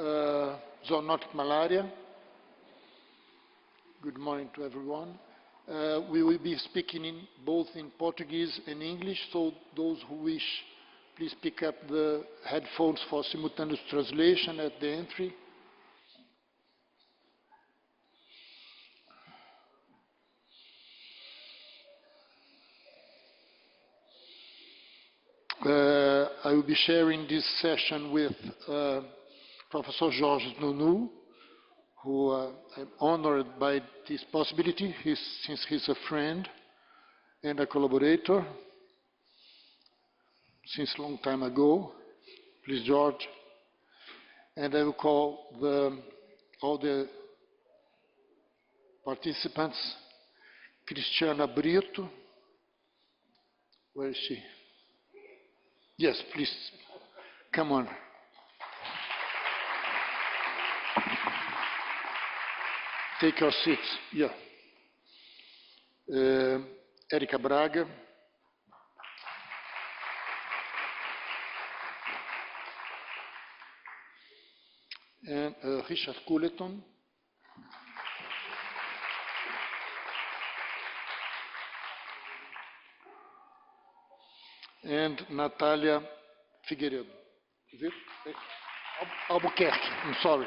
zoonotic malaria. Good morning to everyone. We will be speaking both in Portuguese and English, so those who wish, please pick up the headphones for simultaneous translation at the entry. I will be sharing this session with Professor Jorge Snounou, who I'm honored by this possibility, since he's a friend and a collaborator since a long time ago. Please, George. And I will call all the participants. Cristiana Brito. Where is she? Yes, please, come on. Take your seats. Yeah. Érica Braga. And Richard Culleton. And Natalia Figueiredo. Is it? Albuquerque, I'm sorry.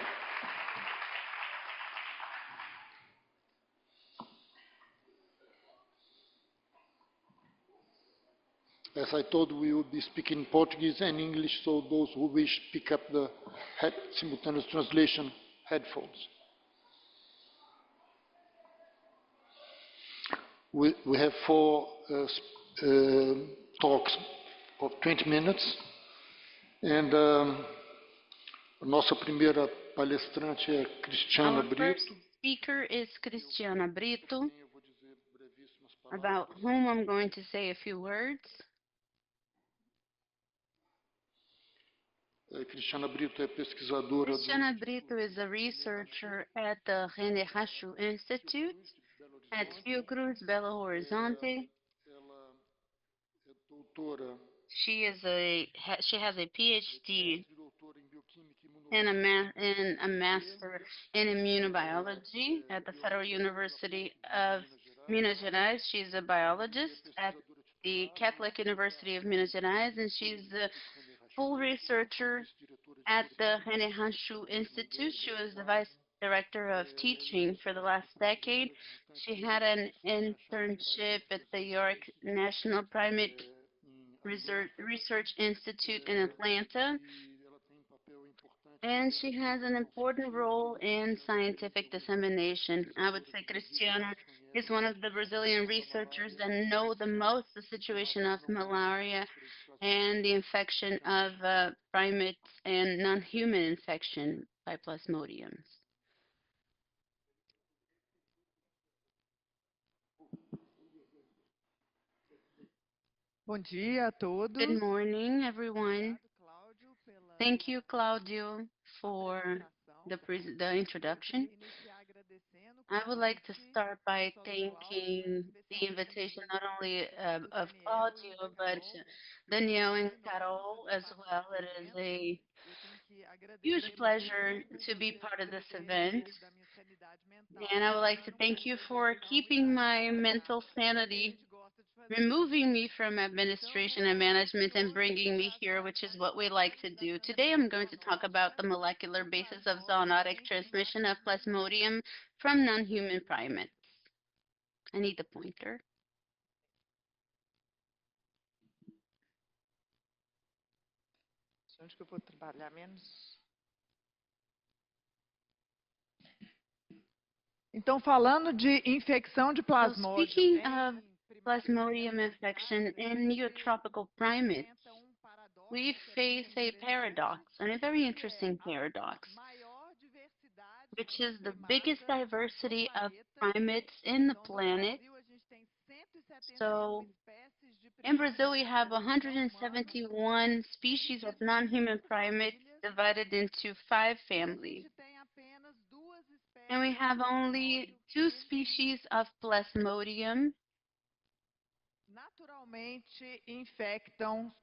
As I told, we will be speaking Portuguese and English, so those who wish pick up the simultaneous translation headphones. We have four talks of 20 minutes. And nossa primeira palestrante é Cristiana Brito. Our first speaker is Cristiana Brito, about whom I'm going to say a few words. Cristiana Brito é pesquisadora. Cristiana Brito is a researcher at the René Racho Institute at Fiocruz, Belo Horizonte. She has a PhD and a master in immunobiology at the Federal University of Minas Gerais. She's a biologist at the Catholic University of Minas Gerais, and she's a full researcher at the René Racho Institute. She was the vice director of teaching for the last decade. She had an internship at the York National Primate Research Institute in Atlanta, and she has an important role in scientific dissemination. I would say Cristiana is one of the Brazilian researchers that know the most the situation of malaria and the infection of primates and non-human infection by plasmodiums. Bom dia a todos. Good morning, everyone. Thank you, Claudio, for the introduction. I would like to start by thanking the invitation not only of Claudio, but Daniel and Carol as well. It is a huge pleasure to be part of this event. And I would like to thank you for keeping my mental sanity, removing me from administration and management and bringing me here, which is what we like to do. Today I'm going to talk about the molecular basis of zoonotic transmission of Plasmodium from non-human primates. I need the pointer. Onde que eu vou trabalhar menos? Então, falando de infecção de plasmodium. Speaking of Plasmodium infection in neotropical primates, we face a paradox, and a very interesting paradox, which is the biggest diversity of primates in the planet. So, in Brazil, we have 171 species of non-human primates divided into 5 families. And we have only 2 species of Plasmodium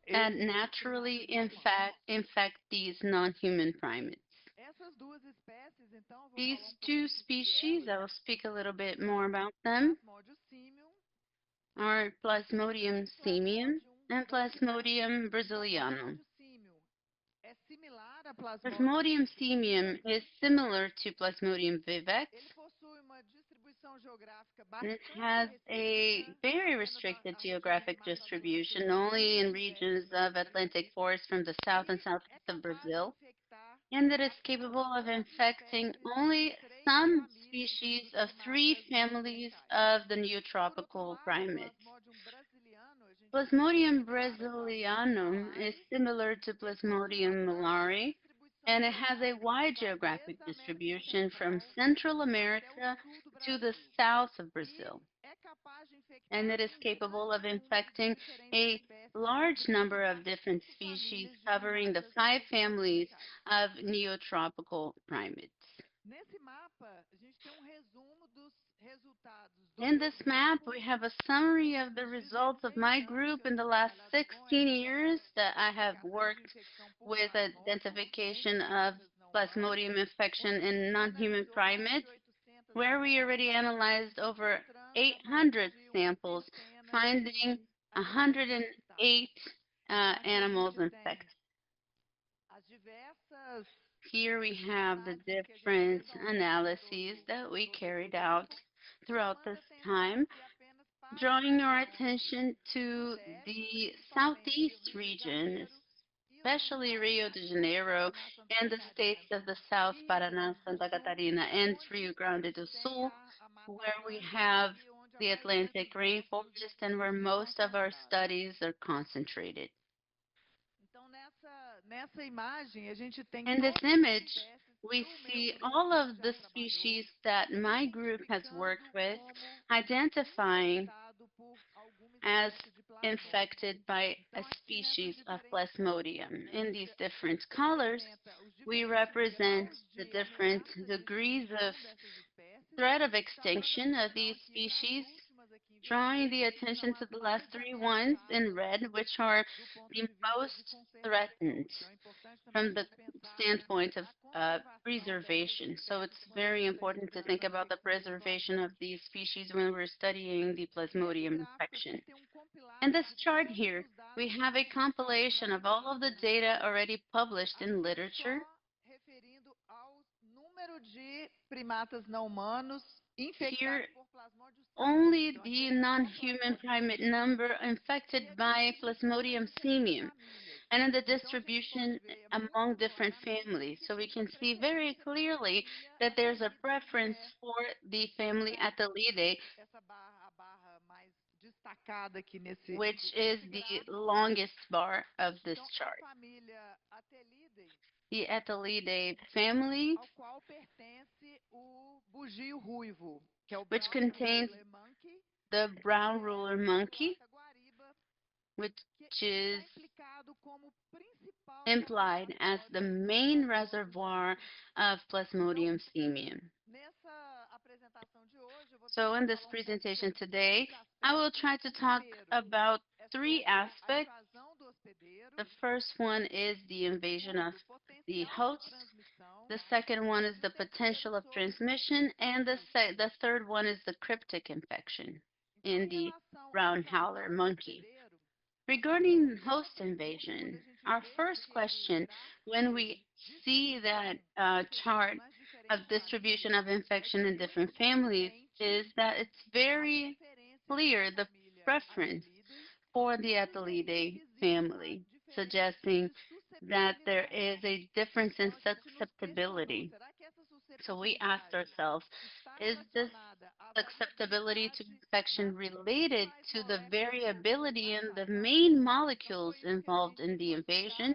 that naturally infect these non-human primates. These two species, I will speak a little bit more about them, are Plasmodium simium and Plasmodium brasilianum. Plasmodium simium is similar to Plasmodium vivax. It has a very restricted geographic distribution, only in regions of Atlantic forest from the south and southeast of Brazil, and that is capable of infecting only some species of three families of the neotropical primates. Plasmodium brasilianum is similar to Plasmodium malariae, and it has a wide geographic distribution from Central America to the south of Brazil, and it is capable of infecting a large number of different species covering the five families of neotropical primates. In this map, we have a summary of the results of my group in the last 16 years that I have worked with identification of Plasmodium infection in non-human primates, where we already analyzed over 800 samples, finding 108 animals infected. Here we have the different analyses that we carried out throughout this time, drawing our attention to the southeast region, especially Rio de Janeiro and the states of the South, Paraná, Santa Catarina, and Rio Grande do Sul, where we have the Atlantic rainforest and where most of our studies are concentrated. In this image, we see all of the species that my group has worked with, identifying as infected by a species of Plasmodium. In these different colors, we represent the different degrees of threat of extinction of these species, drawing the attention to the last three ones in red, which are the most threatened from the standpoint of preservation. So it's very important to think about the preservation of these species when we're studying the Plasmodium infection. In this chart here, we have a compilation of all of the data already published in literature. Here, only the non-human primate number infected by Plasmodium simium, and in the distribution among different families. So we can see very clearly that there's a preference for the family Atelidae, which is the longest bar of this chart. The Atelidae family, which contains the brown ruler monkey, which is implied as the main reservoir of Plasmodium simium. So in this presentation today, I will try to talk about three aspects. The first one is the invasion of the host. The second one is the potential of transmission, and the third one is the cryptic infection in the brown howler monkey. Regarding host invasion, our first question when we see that chart of distribution of infection in different families is that it's very clear the preference for the Atelidae family, suggesting that there is a difference in susceptibility. So we asked ourselves, is this susceptibility to infection related to the variability in the main molecules involved in the invasion?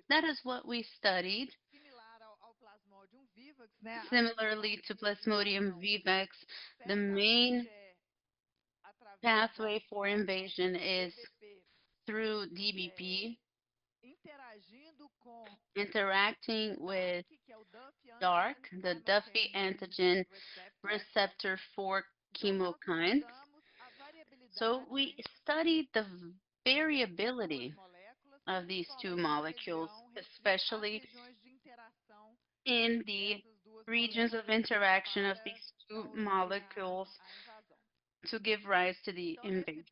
That is what we studied. Similarly to Plasmodium vivax, the main pathway for invasion is through DBP, interacting with DARK, the Duffy antigen receptor 4 chemokines. So we studied the variability of these two molecules, especially in the regions of interaction of these two molecules to give rise to the invasion.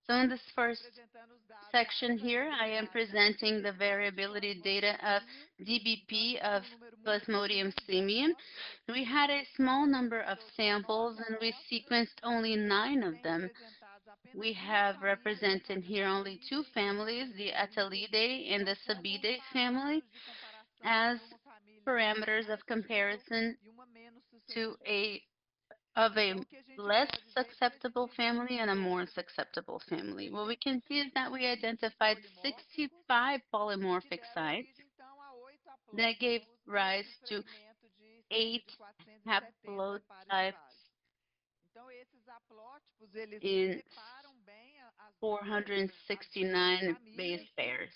So in this first section here, I am presenting the variability data of DBP of Plasmodium simian. We had a small number of samples and we sequenced only 9 of them. We have represented here only 2 families, the Atelidae and the Sabidae family, as parameters of comparison to a less susceptible family and a more susceptible family. What we can see is that we identified 65 polymorphic sites that gave rise to 8 haplotypes in 469 base pairs.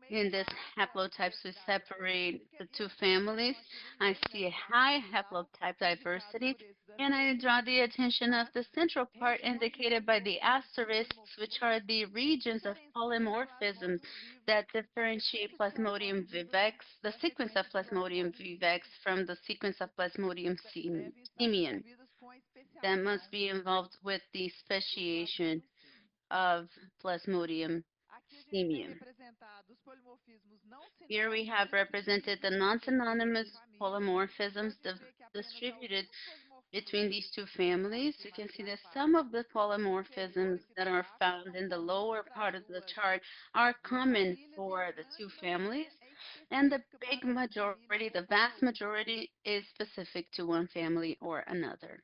In this haplotypes, we separate the 2 families. I see a high haplotype diversity, and I draw the attention of the central part indicated by the asterisks, which are the regions of polymorphism that differentiate Plasmodium vivax, the sequence of Plasmodium vivax from the sequence of Plasmodium simian that must be involved with the speciation of Plasmodium simian. Here we have represented the non-synonymous polymorphisms distributed between these 2 families. You can see that some of the polymorphisms that are found in the lower part of the chart are common for the 2 families, and the big majority, the vast majority, is specific to one family or another.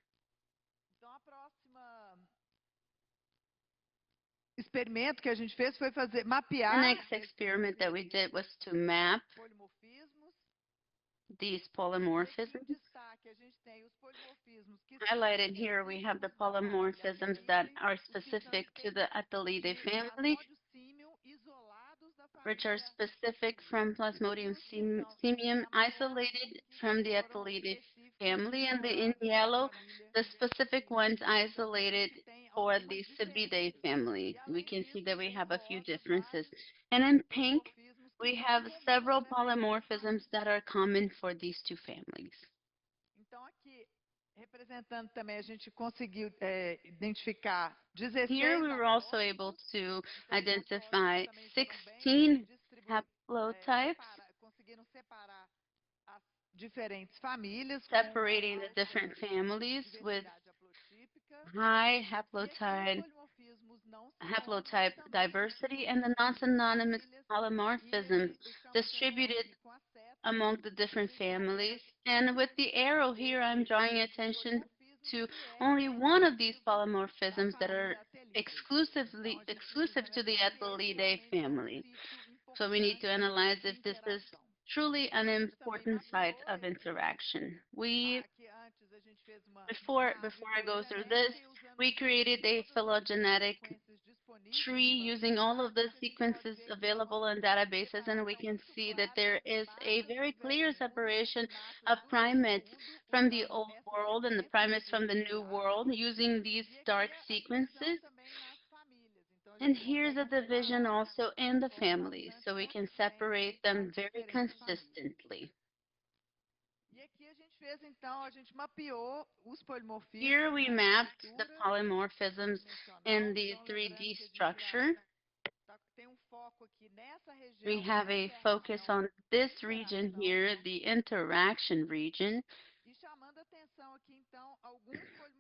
Experimento que a gente fez foi The mapear next experiment that we did was to map these polymorphisms. Highlighted here, we have the polymorphisms that are specific to the Atelidae family, which are specific from Plasmodium simium, isolated from the Atelidae family, and in yellow, the specific ones isolated for the Sabidae family. We can see that we have a few differences. And in pink, we have several polymorphisms that are common for these 2 families. representando também, a gente conseguiu identificar 16 Here we were also able to identify 16 haplotypes, conseguiram separar as diferentes famílias, separating the different families with high haplotype diversity and the non-synonymous polymorphisms distributed among the different families. And with the arrow here, I'm drawing attention to only one of these polymorphisms that are exclusive to the Atelidae family. So we need to analyze if this is truly an important site of interaction. Before I go through this, we created a phylogenetic tree using all of the sequences available in databases, and we can see that there is a very clear separation of primates from the old world and the primates from the new world using these dark sequences. And here's a division also in the families, so we can separate them very consistently. Here we mapped the polymorphisms in the 3D structure. We have a focus on this region here, the interaction region.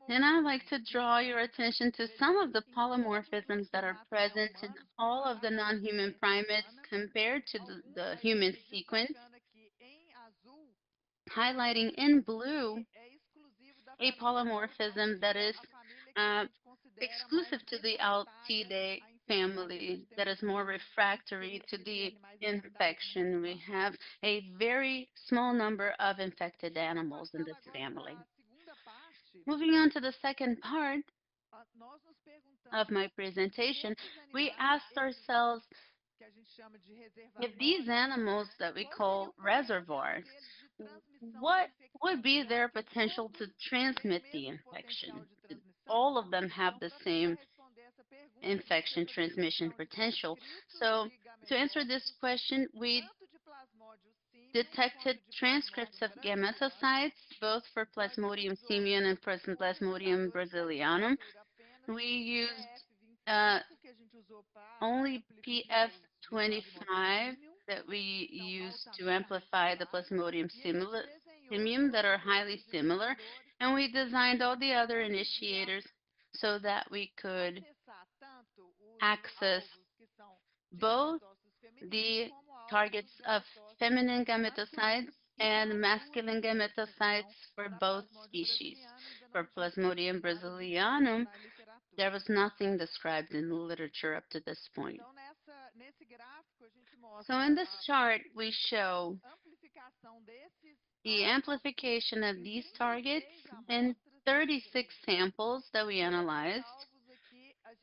And I'd like to draw your attention to some of the polymorphisms that are present in all of the non-human primates compared to the human sequence, highlighting in blue a polymorphism that is exclusive to the Altidae family, that is more refractory to the infection. We have a very small number of infected animals in this family. Moving on to the second part of my presentation, we asked ourselves if these animals that we call reservoirs, what would be their potential to transmit the infection? All of them have the same infection transmission potential. So To answer this question, we detected transcripts of gametocytes, both for Plasmodium simian and Plasmodium brasilianum. We used only PF25 that we used to amplify the Plasmodium simium that are highly similar, and we designed all the other initiators so that we could access both the targets of feminine gametocytes and masculine gametocytes for both species. For Plasmodium brasilianum, there was nothing described in the literature up to this point. So in this chart, we show the amplification of these targets in 36 samples that we analyzed.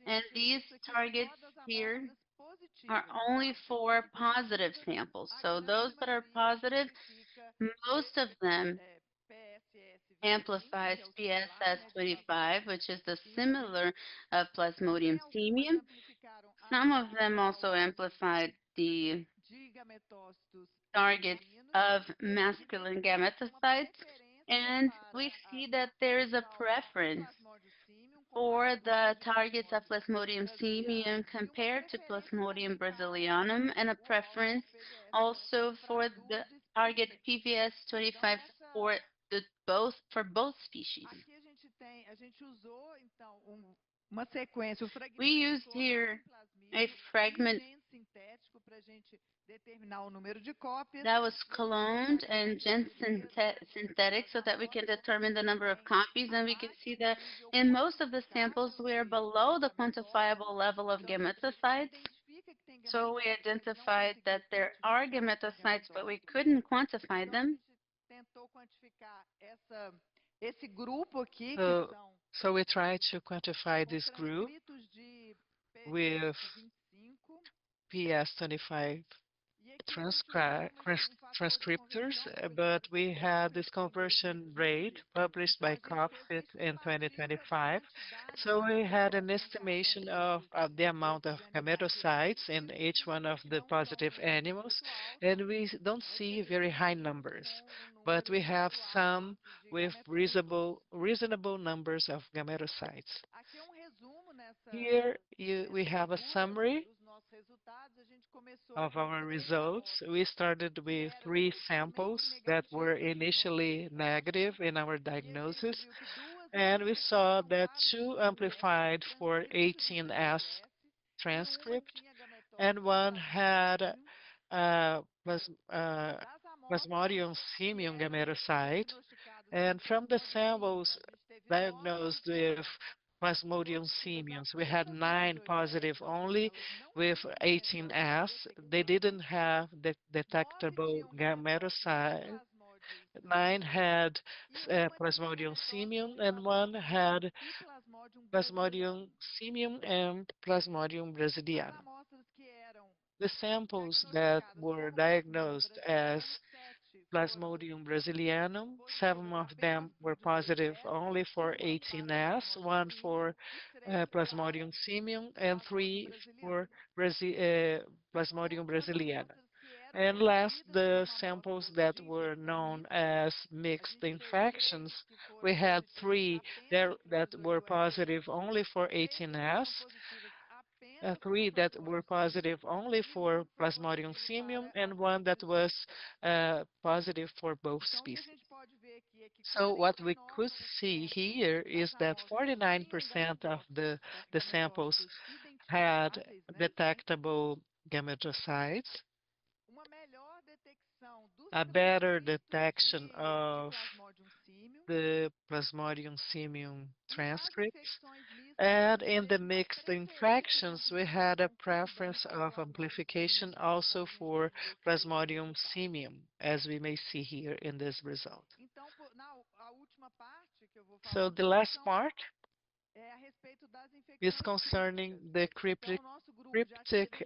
And these targets here are only for positive samples. So those that are positive, most of them amplifies PSS25, which is the similar of Plasmodium simium. Some of them also amplified the targets of masculine gametocytes, and we see that there is a preference for the targets of Plasmodium simium compared to Plasmodium brasilianum, and a preference also for the target PVS25 for both species. We used here a fragment that was cloned and gen synthetic so that we can determine the number of copies, and we can see that in most of the samples we are below the quantifiable level of gametocytes. So we identified that there are gametocytes, but we couldn't quantify them. So we try to quantify this group with PS25 transcriptors, but we had this conversion rate published by COPFIT in 2025. So we had an estimation of the amount of gametocytes in each one of the positive animals, and we don't see very high numbers, but we have some with reasonable numbers of gametocytes. Here we have a summary of our results. We started with 3 samples that were initially negative in our diagnosis, and we saw that 2 amplified for 18S transcript, and 1 had Plasmodium simium gametocyte. And from the samples diagnosed with Plasmodium simians, we had 9 positive only with 18S. They didn't have the detectable gametocyte. 9 had Plasmodium simium, and 1 had Plasmodium simium and Plasmodium brasilianum. The samples that were diagnosed as Plasmodium brasilianum, 7 of them were positive only for 18S, 1 for Plasmodium simium, and 3 for Plasmodium brasilianum. And last, the samples that were known as mixed infections, we had 3 that were positive only for 18S, 3 that were positive only for Plasmodium simium, and 1 that was positive for both species. So what we could see here is that 49% of the samples had detectable gametocytes, a better detection of the Plasmodium simium transcripts, and in the mixed infections, we had a preference of amplification also for Plasmodium simium, as we may see here in this result. So the last part is concerning the cryptic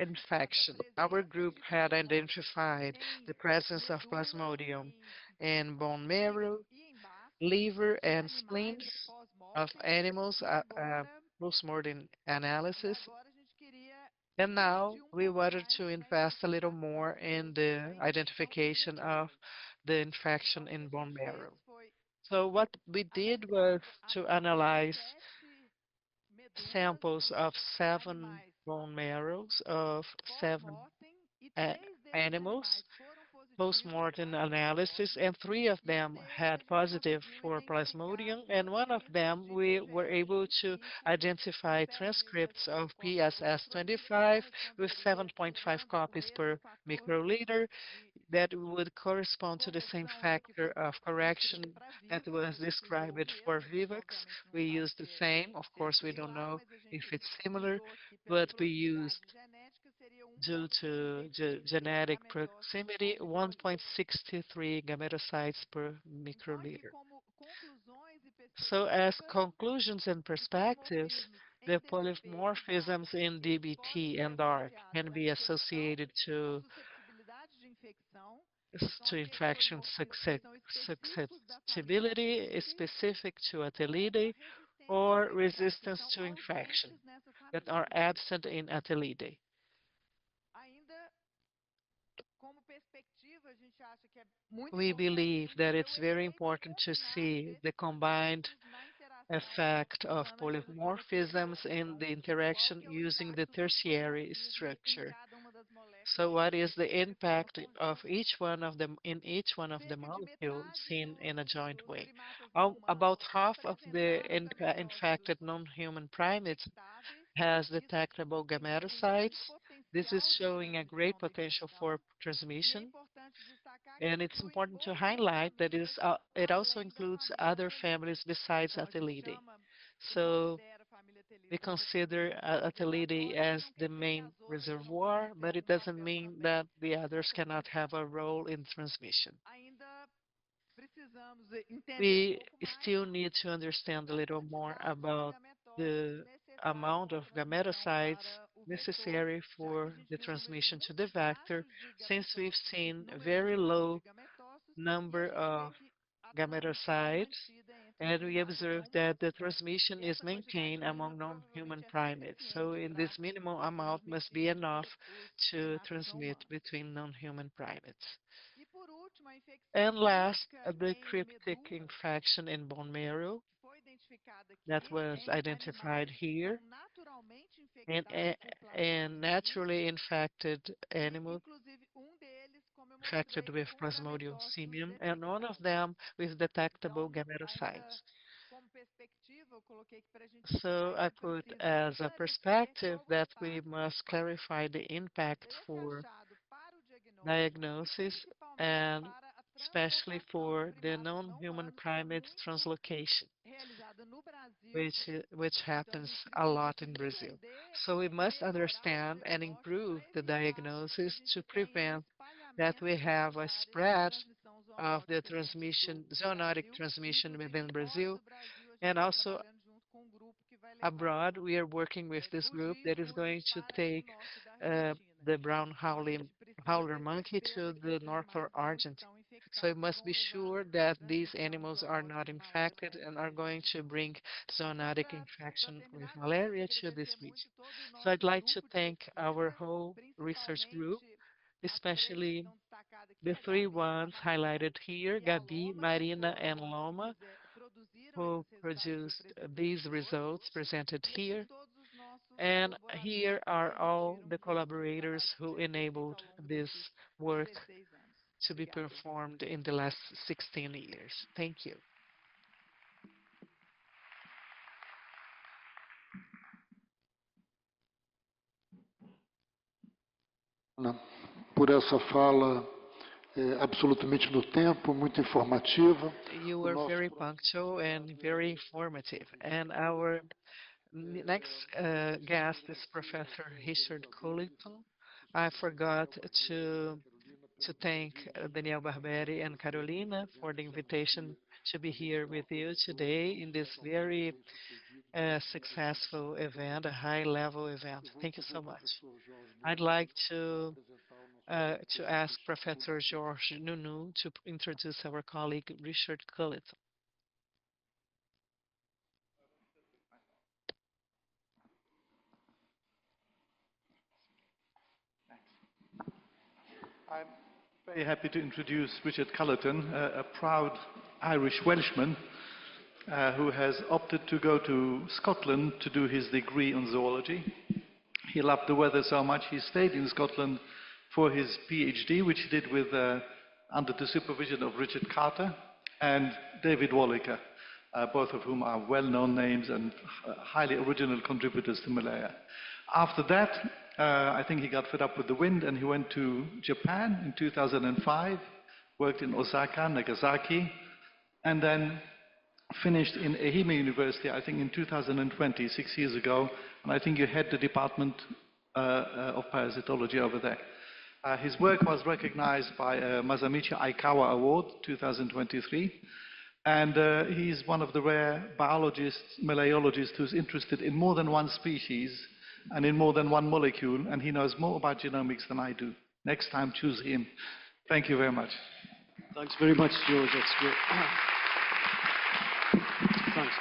infection. Our group had identified the presence of Plasmodium in bone marrow, liver, and spleens of animals post-mortem analysis. And now we wanted to invest a little more in the identification of the infection in bone marrow. So what we did was to analyze samples of 7 bone marrows of 7 a- animals, post-mortem analysis, and 3 of them had positive for Plasmodium, and 1 of them we were able to identify transcripts of PSS25 with 7.5 copies per microliter that would correspond to the same factor of correction that was described for Vivax. We used the same. Of course, we don't know if it's similar, but we used, due to genetic proximity, 1.63 gametocytes per microliter. So as conclusions and perspectives, the polymorphisms in DBT and DARK can be associated to infection susceptibility is specific to Atelidae or resistance to infection that are absent in Atelidae. We believe that it's very important to see the combined effect of polymorphisms in the interaction using the tertiary structure. So what is the impact of each one of them in each one of the molecules seen in a joint way? About half of the infected non-human primates has detectable gametocytes. This is showing a great potential for transmission. And it's important to highlight that it also includes other families besides Atelidae. So we consider Atelidae as the main reservoir, but it doesn't mean that the others cannot have a role in transmission. We still need to understand a little more about the amount of gametocytes necessary for the transmission to the vector, since we've seen a very low number of gametocytes, and we observe that the transmission is maintained among non-human primates. So in this minimal amount must be enough to transmit between non-human primates. And last, the cryptic infection in bone marrow that was identified here in naturally infected animals infected with Plasmodium simium, and one of them with detectable gametocytes. So I put as a perspective that we must clarify the impact for diagnosis and especially for the non-human primates translocation, which happens a lot in Brazil. So we must understand and improve the diagnosis to prevent that we have a spread of the transmission, zoonotic transmission within Brazil, and also abroad. We are working with this group that is going to take the brown howler monkey to the north of Argentina. So we must be sure that these animals are not infected and are going to bring zoonotic infection with malaria to this region. So I'd like to thank our whole research group, especially the 3 ones highlighted here, Gabi, Marina, and Loma, who produced these results presented here. And here are all the collaborators who enabled this work to be performed in the last 16 years. Thank you. Por essa fala absolutamente no tempo, muito informativa. You were very punctual and very informative. And our next guest is Professor Richard Culliton. I forgot to thank Daniel Barberi and Carolina for the invitation to be here with you today in this very successful event, a high-level event. Thank you so much. I'd like to ask Professor George Nunu to introduce our colleague Richard Culliton. I'm very happy to introduce Richard Cullerton, a proud Irish Welshman who has opted to go to Scotland to do his degree on zoology. He loved the weather so much he stayed in Scotland for his PhD, which he did with, under the supervision of Richard Carter and David Walliker, both of whom are well-known names and highly original contributors to malaria. After that, I think he got fed up with the wind and he went to Japan in 2005, worked in Osaka, Nagasaki, and then finished in Ehime University, I think in 2020, 6 years ago, and I think you head the department of parasitology over there. His work was recognized by a Masamichi Aikawa Award 2023, and he's one of the rare biologists, malariologists who's interested in more than one species and in more than one molecule, and he knows more about genomics than I do. Next time, choose him. Thank you very much. Thanks very much, George. That's great. Thanks.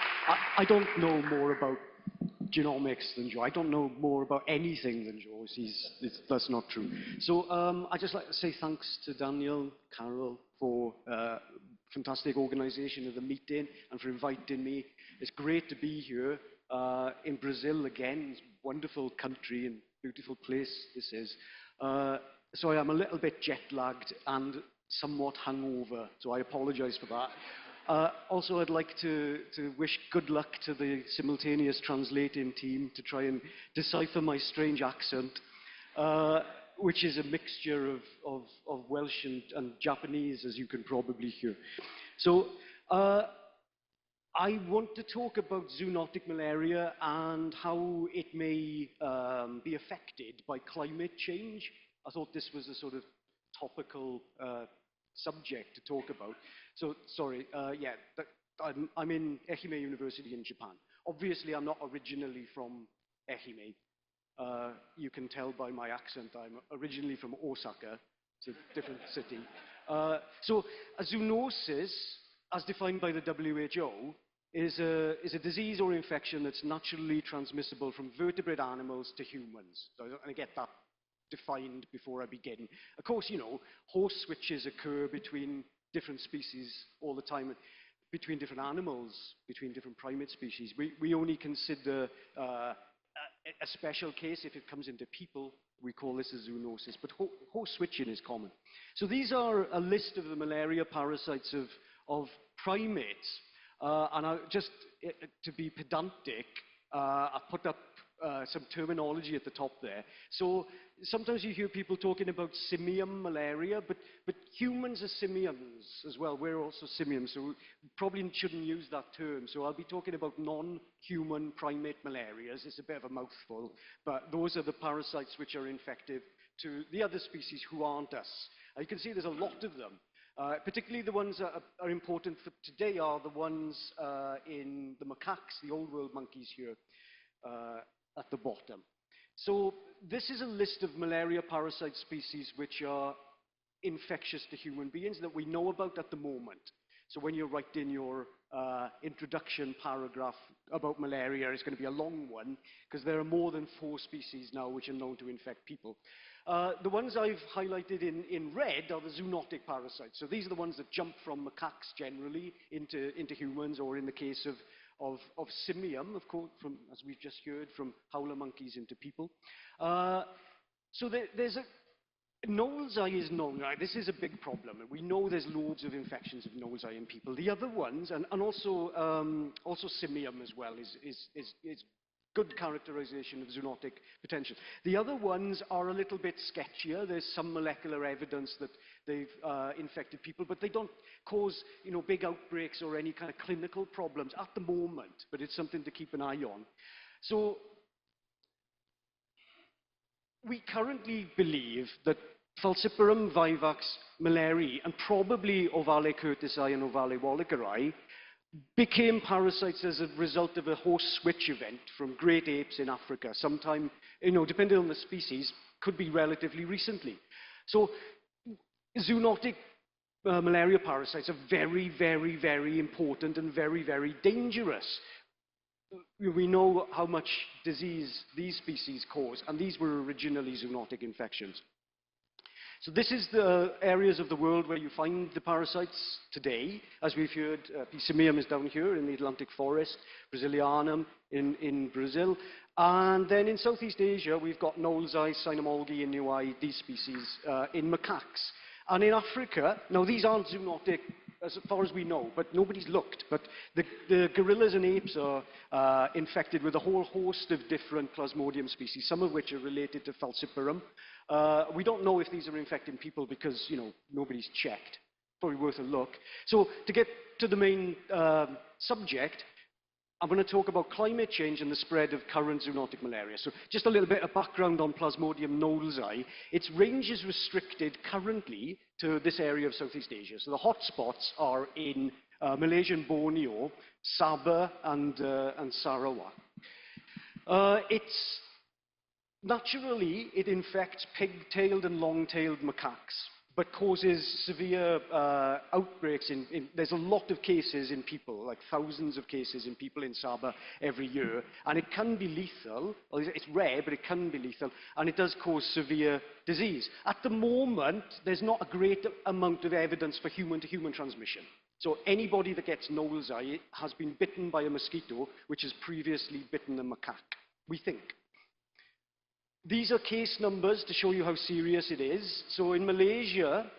I don't know more about genomics than George. I don't know more about anything than George. That's not true. So I'd just like to say thanks to Daniel, Carol, for fantastic organization of the meeting and for inviting me. It's great to be here in Brazil again. It's a wonderful country and beautiful place this is. So I am a little bit jet-lagged and somewhat hungover, so I apologize for that. Also, I'd like to wish good luck to the simultaneous translating team to try and decipher my strange accent, which is a mixture of Welsh and Japanese, as you can probably hear. So I want to talk about zoonotic malaria and how it may be affected by climate change. I thought this was a sort of topical subject to talk about. So, sorry, yeah, I'm in Ehime University in Japan. Obviously, I'm not originally from Ehime. You can tell by my accent, I'm originally from Osaka. It's a different city. So, a zoonosis, as defined by the WHO, is a disease or infection that's naturally transmissible from vertebrate animals to humans. So, and I get that defined before I begin. Of course, you know, host switches occur between different species all the time, between different animals, between different primate species. We only consider a special case if it comes into people. We call this a zoonosis, but host switching is common. So these are a list of the malaria parasites of primates. And just to be pedantic, I put up some terminology at the top there. So sometimes you hear people talking about simian malaria, but humans are simians as well. We're also simians, so we probably shouldn't use that term. So I'll be talking about non-human primate malarias. It's a bit of a mouthful, but those are the parasites which are infective to the other species who aren't us. You can see there's a lot of them. Particularly the ones that are important for today are the ones in the macaques, the old world monkeys here at the bottom. So this is a list of malaria parasite species which are infectious to human beings that we know about at the moment. So when you're writing your introduction paragraph about malaria, it's going to be a long one because there are more than 4 species now which are known to infect people. The ones I've highlighted in red are the zoonotic parasites. So these are the ones that jump from macaques generally into humans, or in the case of simian, of course, as we've just heard, from howler monkeys into people. So there's a Knowles eye is known, right? This is a big problem. We know there's loads of infections of Knowles eye in people. The other ones, and also simian as well, is good characterization of zoonotic potential. The other ones are a little bit sketchier. There's some molecular evidence that they've infected people, but they don't cause, you know, big outbreaks or any kind of clinical problems at the moment, but it's something to keep an eye on. So we currently believe that Falciparum vivax malariae and probably Ovale curtisi and Ovale walliceri became parasites as a result of a host switch event from great apes in Africa, sometime, you know, depending on the species, could be relatively recently. So zoonotic malaria parasites are very, very, very important and very, very dangerous. We know how much disease these species cause, and these were originally zoonotic infections. So this is the areas of the world where you find the parasites today. As we've heard, Piscium is down here in the Atlantic forest, Brazilianum in Brazil. And then in Southeast Asia, we've got Knowlesii, Cynomolgi, and Inuai, these species in macaques. And in Africa, now these aren't zoonotic as far as we know, but nobody's looked. But the gorillas and apes are infected with a whole host of different Plasmodium species, some of which are related to Falciparum. We don't know if these are infecting people because, you know, nobody's checked. Probably worth a look. So to get to the main subject, I'm going to talk about climate change and the spread of current zoonotic malaria. So just a little bit of background on Plasmodium knowlesii. Its range is restricted currently to this area of Southeast Asia. So the hotspots are in Malaysia and Borneo, Sabah and Sarawak. Naturally, it infects pig-tailed and long-tailed macaques, but causes severe outbreaks. There's a lot of cases in people, like thousands of cases in people in Sabah every year, and it can be lethal. Well, it's rare, but it can be lethal, and it does cause severe disease. At the moment, there's not a great amount of evidence for human-to-human transmission. So anybody that gets knowlesii has been bitten by a mosquito which has previously bitten a macaque, we think. These are case numbers to show you how serious it is. So in Malaysia,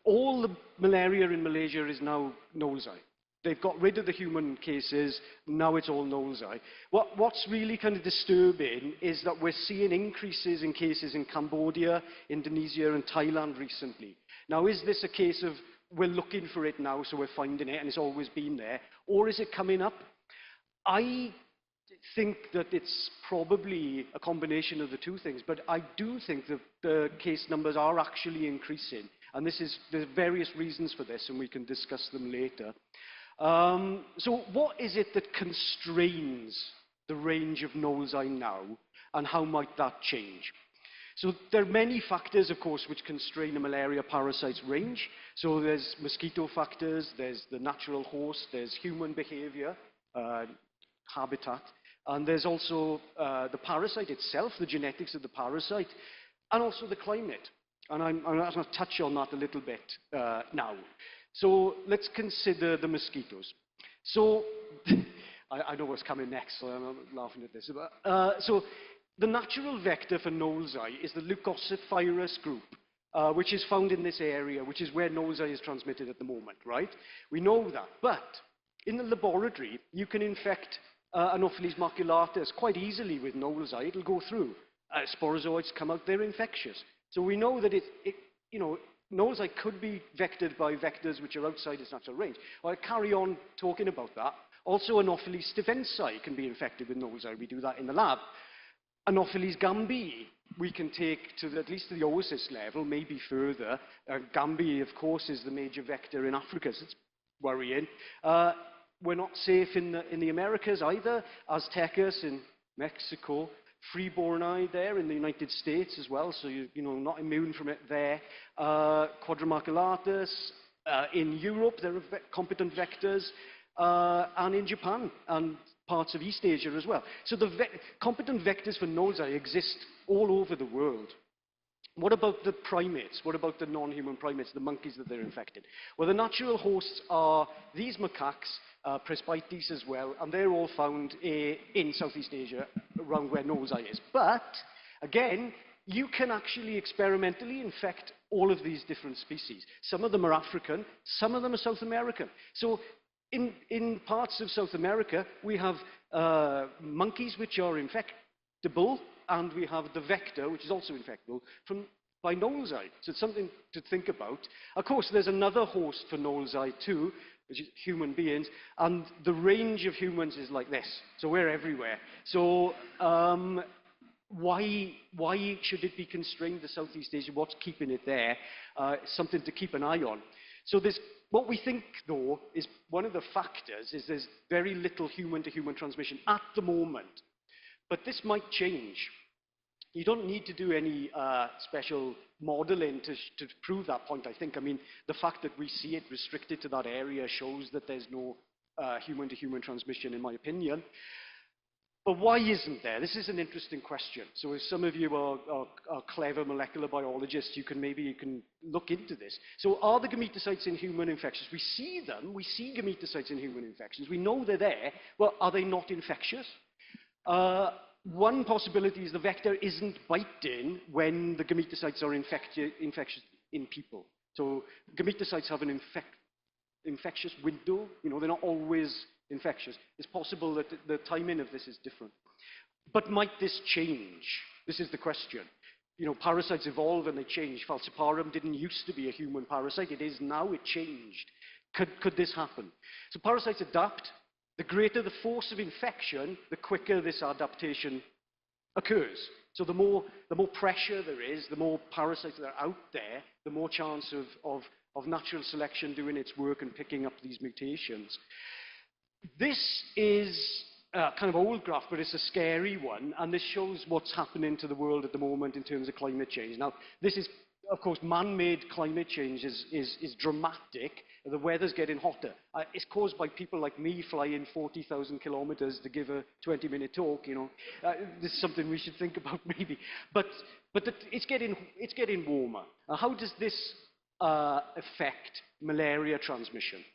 all the malaria in Malaysia is now knowlesii. They've got rid of the human cases, now it's all knowlesii. What's really kind of disturbing is that we're seeing increases in cases in Cambodia, Indonesia and Thailand recently. Now, is this a case of we're looking for it now, so we're finding it and it's always been there, or is it coming up? I think that it's probably a combination of the two things, but I do think that the case numbers are actually increasing, and there's various reasons for this, and we can discuss them later. So what is it that constrains the range of knowlesii now, and how might that change? So there are many factors, of course, which constrain a malaria parasite's range. So there's mosquito factors, there's the natural host, there's human behavior, habitat, and there's also the parasite itself, the genetics of the parasite, and also the climate. And I'm going to touch on that a little bit now. So let's consider the mosquitoes. So I know what's coming next, so I'm laughing at this. So the natural vector for knowlesii is the leucocephalus group, which is found in this area, which is where knowlesii is transmitted at the moment, right? We know that, but in the laboratory, you can infect Anopheles maculatus quite easily with knowlesii. It'll go through. Sporozoites come out, they're infectious. So we know that knowlesii could be vectored by vectors which are outside its natural range. I'll carry on talking about that. Also, Anopheles stephensi can be infected with knowlesii. We do that in the lab. Anopheles gambii, we can take to at least the oocyst level, maybe further. Gambii, of course, is the major vector in Africa, so it's worrying. We're not safe in the Americas either. Aztecus in Mexico, Freeborni there in the United States as well, so you're not immune from it there. Quadrimaculatus in Europe, there are competent vectors, and in Japan and parts of East Asia as well. So the competent vectors for knowlesii exist all over the world. What about the primates? What about the non-human primates, the monkeys that they're infected? Well, the natural hosts are these macaques, Presbytes as well, and they're all found in Southeast Asia, around where knowlesii is. But, again, you can actually experimentally infect all of these different species. Some of them are African, some of them are South American. So in parts of South America, we have monkeys which are infectable, and we have the vector, which is also infectable, by knowlesii. So it's something to think about. Of course, there's another host for knowlesii too, which is human beings, and the range of humans is like this. So we're everywhere. So why should it be constrained to Southeast Asia? What's keeping it there? Something to keep an eye on. So what we think, though, is one of the factors is there's very little human-to-human transmission at the moment. But this might change. You don't need to do any special modeling to prove that point, I think. I mean, the fact that we see it restricted to that area shows that there's no human-to-human transmission, in my opinion. But why isn't there? This is an interesting question. So if some of you are clever molecular biologists, you can look into this. So are the gametocytes in human infectious? We see them, we see gametocytes in human infections. We know they're there, but are they not infectious? One possibility is the vector isn't biting when the gametocytes are infectious in people. So gametocytes have an infectious window. You know, they're not always infectious. It's possible that the timing of this is different. But might this change? This is the question. You know, parasites evolve and they change. Falciparum didn't used to be a human parasite. It is now. It changed. Could this happen? So parasites adapt. The greater the force of infection, the quicker this adaptation occurs. So the more pressure there is, the more parasites that are out there, the more chance of natural selection doing its work and picking up these mutations. This is a kind of old graph, but it's a scary one, and this shows what's happening to the world at the moment in terms of climate change. Now, this is, of course, man-made climate change is dramatic. The weather's getting hotter. It's caused by people like me flying 40,000 kilometers to give a 20-minute talk, you know. This is something we should think about maybe. But it's getting warmer. How does this affect malaria transmission?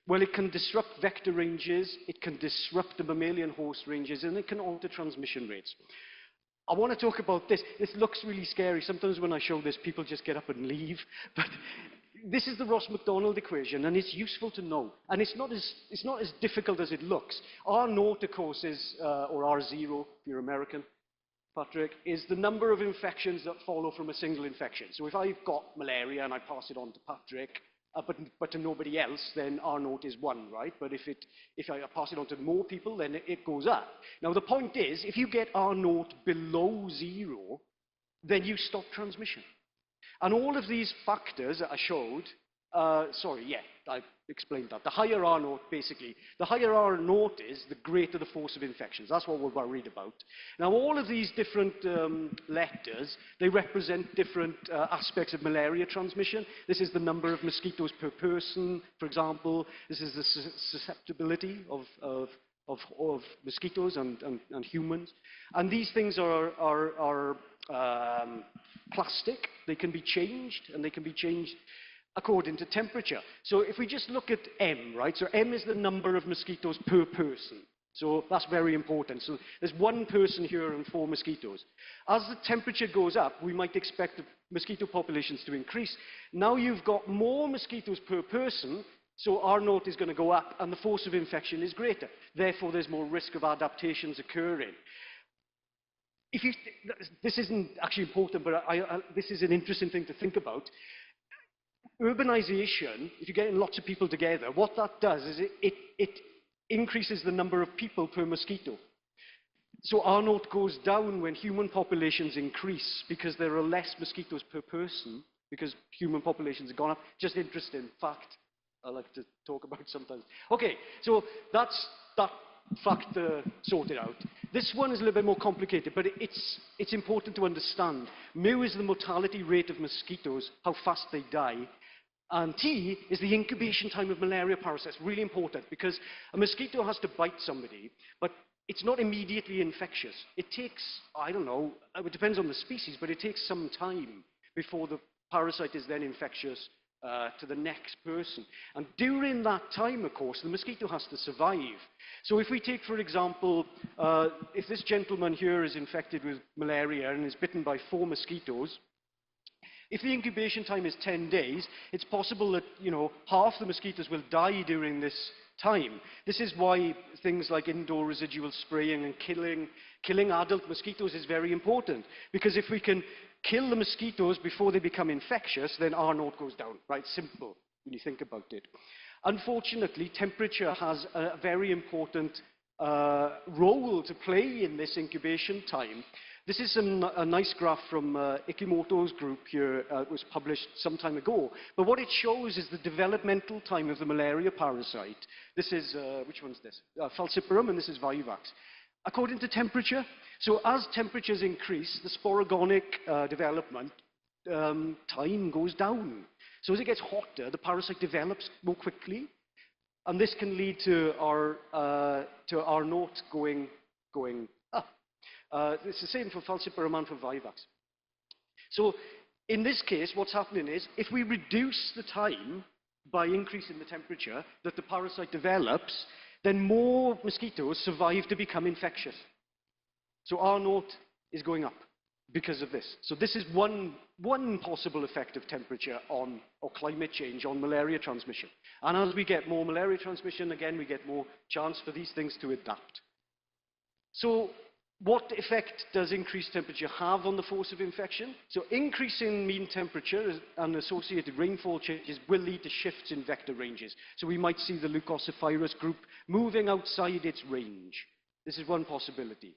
Well, it can disrupt vector ranges, it can disrupt the mammalian host ranges, and it can alter transmission rates. I want to talk about this. This looks really scary. Sometimes when I show this, people just get up and leave. But this is the Ross-McDonald equation, and it's useful to know. And it's not as difficult as it looks. R0, of course, is, or R0, if you're American, Patrick, is the number of infections that follow from a single infection. So if I've got malaria and I pass it on to Patrick, but to nobody else, then R0 is 1, right? But if I pass it on to more people, then it goes up. Now, the point is, if you get R0 below 0, then you stop transmission. And all of these factors that I showed, I explained that. The higher R0, basically, the higher R0 is, the greater the force of infections. That's what we're worried about. Now, all of these different letters, they represent different aspects of malaria transmission. This is the number of mosquitoes per person, for example. This is the susceptibility of mosquitoes and humans. And these things are plastic. They can be changed, and they can be changed according to temperature. So if we just look at M, right? So M is the number of mosquitoes per person. So that's very important. So there's 1 person here and 4 mosquitoes. As the temperature goes up, we might expect the mosquito populations to increase. Now you've got more mosquitoes per person, so R0 is going to go up, and the force of infection is greater. Therefore, there's more risk of adaptations occurring. This isn't actually important, but this is an interesting thing to think about. Urbanization, if you're getting lots of people together, what that does is it increases the number of people per mosquito. So R0 goes down when human populations increase because there are less mosquitoes per person because human populations have gone up. Just interesting fact I like to talk about sometimes. Okay, so that's that fact sorted out. This one is a little bit more complicated, but it's important to understand. Mu is the mortality rate of mosquitoes, how fast they die. And T is the incubation time of malaria parasites. Really important, because a mosquito has to bite somebody, but it's not immediately infectious. It takes, I don't know, it depends on the species, but it takes some time before the parasite is then infectious to the next person. And during that time, of course, the mosquito has to survive. So if we take, for example, if this gentleman here is infected with malaria and is bitten by 4 mosquitoes, if the incubation time is 10 days, it's possible that, you know, half the mosquitoes will die during this time. This is why things like indoor residual spraying and killing adult mosquitoes is very important. Because if we can kill the mosquitoes before they become infectious, then R0 goes down, right? Simple, when you think about it. Unfortunately, temperature has a very important role to play in this incubation time. This is a nice graph from Ikimoto's group here. It was published some time ago. But what it shows is the developmental time of the malaria parasite. This is, which one's this? Falciparum, and this is Vivax. According to temperature, so as temperatures increase, the sporogonic development time goes down. So as it gets hotter, the parasite develops more quickly, and this can lead to R0 going going up. It's the same for falciparum and for vivax. So in this case, what's happening is, if we reduce the time by increasing the temperature that the parasite develops, then more mosquitoes survive to become infectious. So R0 is going up because of this. So this is one possible effect of temperature on, or climate change on malaria transmission. And as we get more malaria transmission, again, we get more chance for these things to adapt. So what effect does increased temperature have on the force of infection? So increasing mean temperature and associated rainfall changes will lead to shifts in vector ranges. So we might see the leucocephalus group moving outside its range. This is one possibility.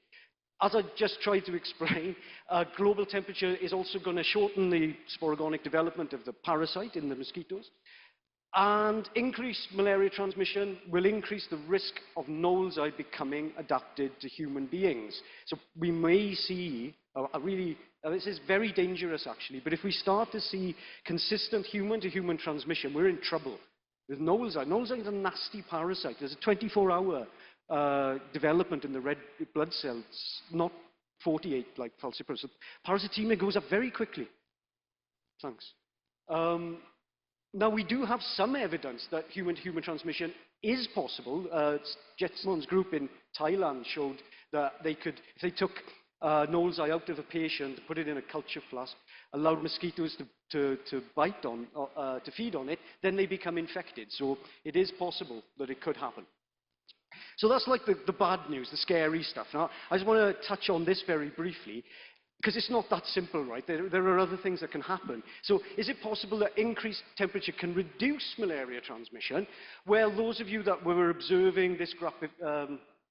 As I just tried to explain, global temperature is also going to shorten the sporogonic development of the parasite in the mosquitoes. And increased malaria transmission will increase the risk of Knowles eye becoming adapted to human beings. So we may see this is very dangerous actually, but if we start to see consistent human-to-human transmission, we're in trouble. With Knowles eye. Knowles eye is a nasty parasite. There's a 24-hour development in the red blood cells, not 48 like falciparum. So parasitemia goes up very quickly. Thanks. Now, we do have some evidence that human-to-human transmission is possible. Jetsmon's group in Thailand showed that they could, if they took Knowles eye out of a patient, put it in a culture flask, allowed mosquitoes to bite on, to feed on it, then they become infected. So it is possible that it could happen. So that's like the bad news, the scary stuff. Now, I just want to touch on this very briefly, because it's not that simple, right? There are other things that can happen. So is it possible that increased temperature can reduce malaria transmission? Well, those of you that were observing this graphic,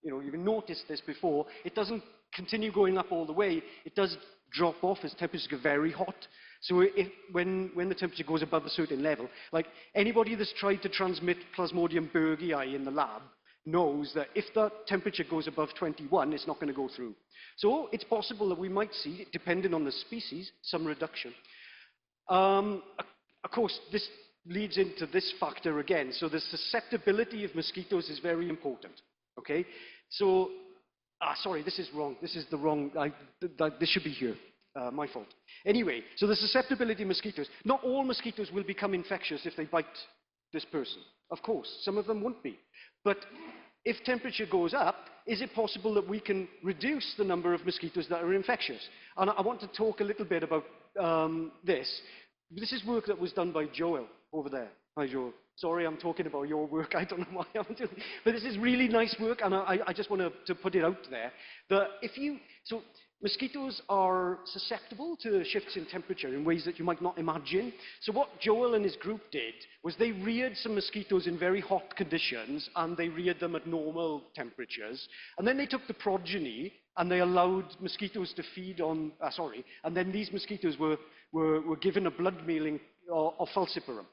you've noticed this before, it doesn't continue going up all the way. It does drop off as temperatures get very hot. So when the temperature goes above a certain level, like anybody that's tried to transmit Plasmodium berghei in the lab knows that if the temperature goes above 21, it's not going to go through. So it's possible that we might see, depending on the species, some reduction. Of course, this leads into this factor again. So the susceptibility of mosquitoes is very important. Okay? So, sorry, this is wrong. This is the wrong, this should be here. My fault. Anyway, so the susceptibility of mosquitoes. Not all mosquitoes will become infectious if they bite this person. Of course, some of them won't be. But if temperature goes up, is it possible that we can reduce the number of mosquitoes that are infectious? And I want to talk a little bit about this. This is work that was done by Joel over there. Hi, Joel. Sorry, I'm talking about your work. I don't know why I'm doing it. But this is really nice work, and I just want to put it out there. That so mosquitoes are susceptible to shifts in temperature in ways that you might not imagine. So what Joel and his group did was they reared some mosquitoes in very hot conditions, and they reared them at normal temperatures. And then they took the progeny, and they allowed mosquitoes to feed on, and then these mosquitoes were given a blood mealing of falciparum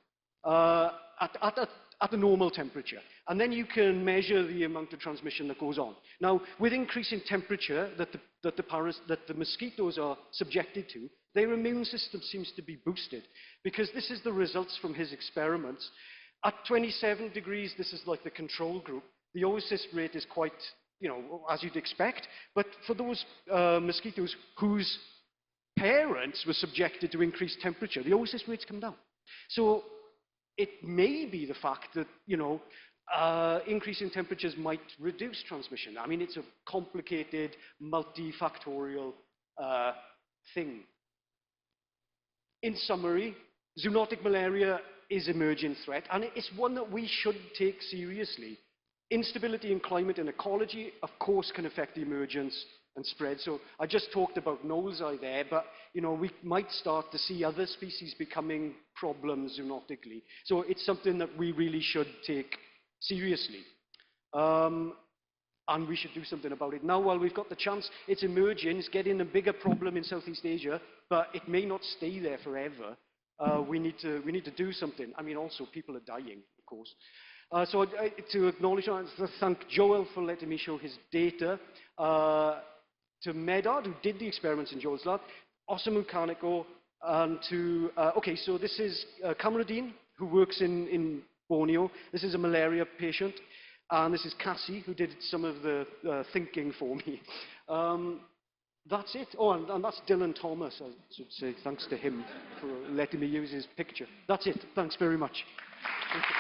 at a normal temperature. And then you can measure the amount of transmission that goes on. Now, with increasing temperature that the mosquitoes are subjected to, their immune system seems to be boosted, because this is the results from his experiments. At 27 degrees, this is like the control group. The oocyst rate is quite, as you'd expect. But for those mosquitoes whose parents were subjected to increased temperature, the oocyst rates come down. So it may be the fact that, increasing temperatures might reduce transmission. I mean, it's a complicated, multifactorial thing. In summary, zoonotic malaria is an emerging threat, and it's one that we should take seriously. Instability in climate and ecology, of course, can affect the emergence and spread. So I just talked about Knowles eye there, but we might start to see other species becoming problems zoonotically. So it's something that we really should take seriously. And we should do something about it. Now, while we've got the chance, it's emerging, it's getting a bigger problem in Southeast Asia, but it may not stay there forever. We need to do something. I mean, also, people are dying, of course. So to acknowledge, I want to thank Joel for letting me show his data. To Medard, who did the experiments in Joel's lab, Osamu Kaneko, and to, so this is Kamaruddin, who works in Borneo. This is a malaria patient. And this is Cassie, who did some of the thinking for me. That's it. Oh, and that's Dylan Thomas. I should say thanks to him for letting me use his picture. That's it. Thanks very much. Thank you.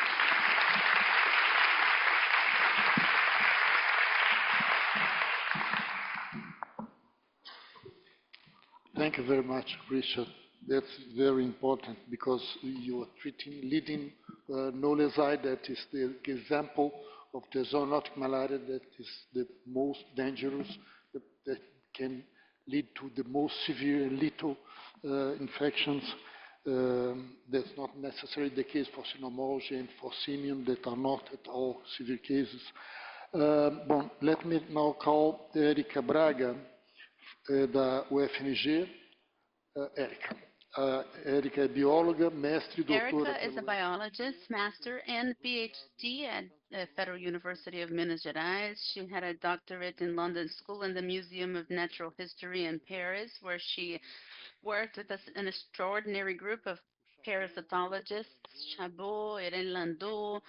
Thank you very much, Richard. That's very important because you are leading knowledge eye that is the example of the zoonotic malaria that is the most dangerous, that can lead to the most severe and lethal infections. That's not necessarily the case for cynomolgia and for simian that are not at all severe cases. Let me now call Erika Braga, da UFMG. Erika. Erika é bióloga, mestre e doutora. Erica is a biologist, master, and PhD at the Federal University of Minas Gerais. She had a doctorate in London School and the Museum of Natural History in Paris, where she worked with an extraordinary group of parasitologists, Chabot, Irene Landau,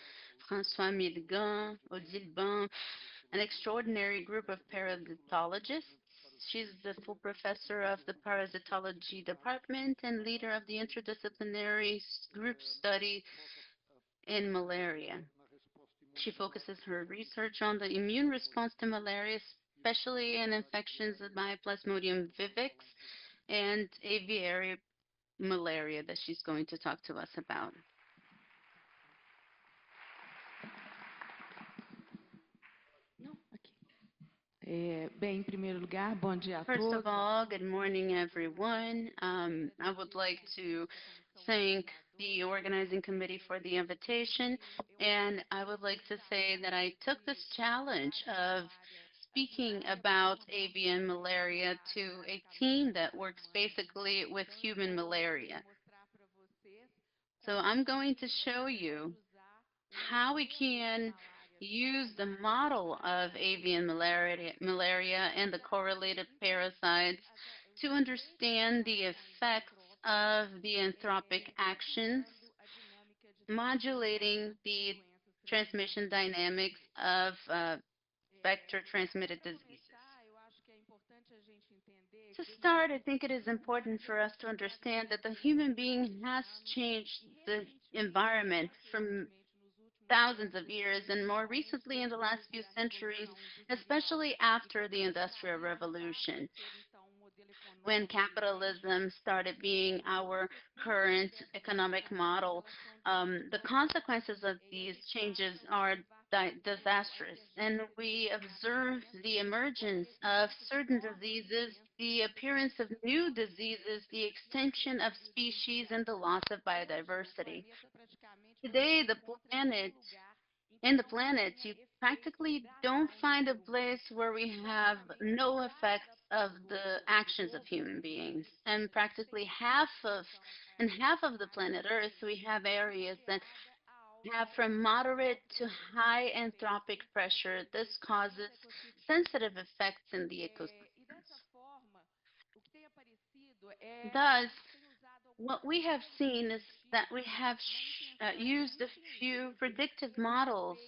François Milgan, Odile Ban, an extraordinary group of parasitologists. She's the full professor of the parasitology department and leader of the interdisciplinary group study in malaria. She focuses her research on the immune response to malaria, especially in infections by Plasmodium vivax and aviary malaria that she's going to talk to us about. Bem, em primeiro lugar, bom dia a First todos. of all, good morning, everyone. I would like to thank the organizing committee for the invitation, and I would like to say that I took this challenge of speaking about avian malaria to a team that works basically with human malaria. So I'm going to show you how we can use the model of avian malaria and the correlated parasites to understand the effects of the anthropic actions, modulating the transmission dynamics of vector-transmitted diseases. To start, I think it is important for us to understand that the human being has changed the environment from thousands of years, and more recently in the last few centuries, especially after the Industrial Revolution, when capitalism started being our current economic model. The consequences of these changes are disastrous, and we observe the emergence of certain diseases, the appearance of new diseases, the extinction of species, and the loss of biodiversity. Today, in the planet, you practically don't find a place where we have no effects of the actions of human beings. And practically half of the planet Earth, we have areas that have from moderate to high anthropic pressure. This causes sensitive effects in the ecosystems. Thus, what we have seen is that we have used a few predictive models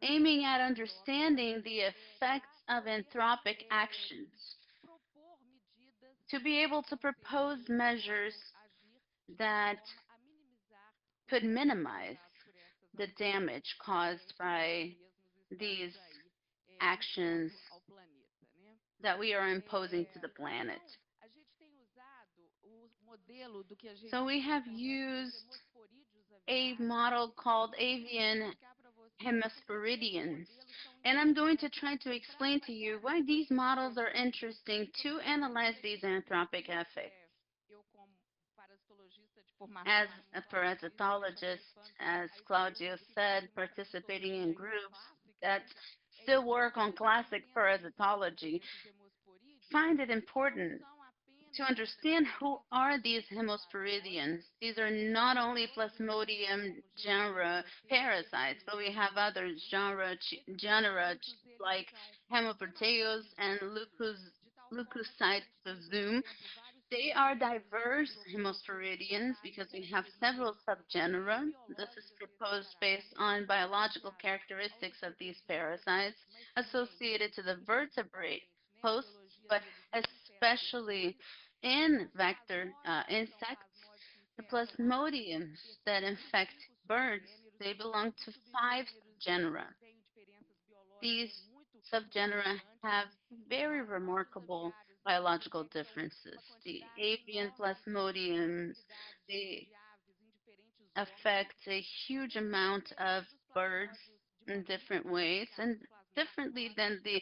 aiming at understanding the effects of anthropic actions to be able to propose measures that could minimize the damage caused by these actions that we are imposing to the planet. So we have used a model called avian hemisporidians, and I'm going to try to explain to you why these models are interesting to analyze these anthropic effects. As a parasitologist, as Claudio said, participating in groups that still work on classic parasitology, find it important to understand who are these hemisporidians. These are not only Plasmodium genera parasites, but we have other genera like Hemoproteus and Leucocytozoom, They are diverse hemosporidians because we have several subgenera. This is proposed based on biological characteristics of these parasites associated to the vertebrate hosts, but especially in vector insects. The plasmodiums that infect birds, they belong to five genera. These subgenera have very remarkable biological differences. The avian plasmodiums, they affect a huge amount of birds in different ways and differently than the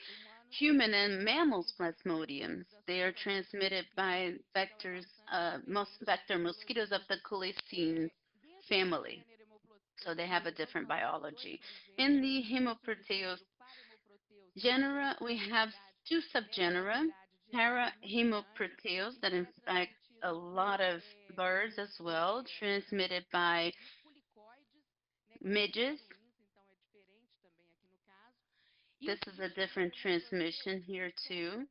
human and mammals plasmodiums. They are transmitted by vectors, vector mosquitoes of the Culicines family. So they have a different biology. In the Hemoproteus genera, we have two subgenera, Parahemoproteus, that infect a lot of birds as well, transmitted by midges. This is a different transmission here too.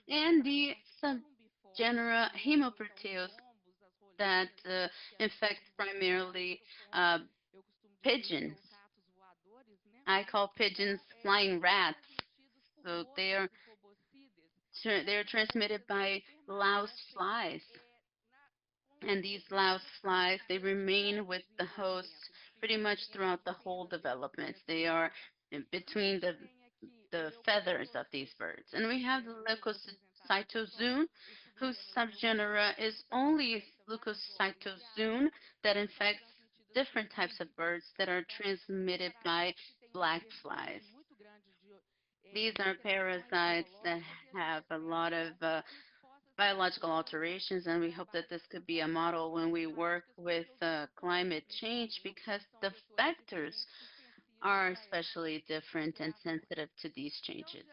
And the subgenera Hemoproteus that infect primarily uh, pigeons. I call pigeons flying rats. So they are transmitted by louse flies. And these louse flies, they remain with the host pretty much throughout the whole development. They are in between the feathers of these birds. And we have the leucocytozoon, whose subgenera is only leucocytozoon that infects different types of birds that are transmitted by black flies. These are parasites that have a lot of biological alterations, and we hope that this could be a model when we work with climate change because the vectors are especially different and sensitive to these changes.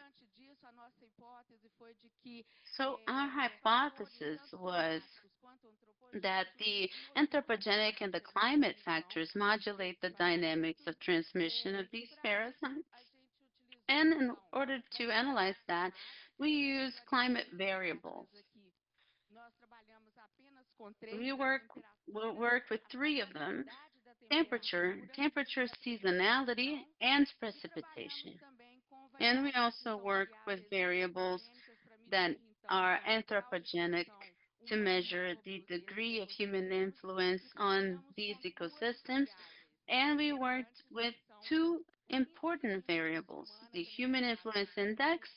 So our hypothesis was that the anthropogenic and the climate factors modulate the dynamics of transmission of these parasites. And in order to analyze that, we use climate variables. We'll work with three of them: temperature, seasonality, and precipitation. And we also work with variables that are anthropogenic to measure the degree of human influence on these ecosystems. And we worked with two important variables: the Human Influence Index,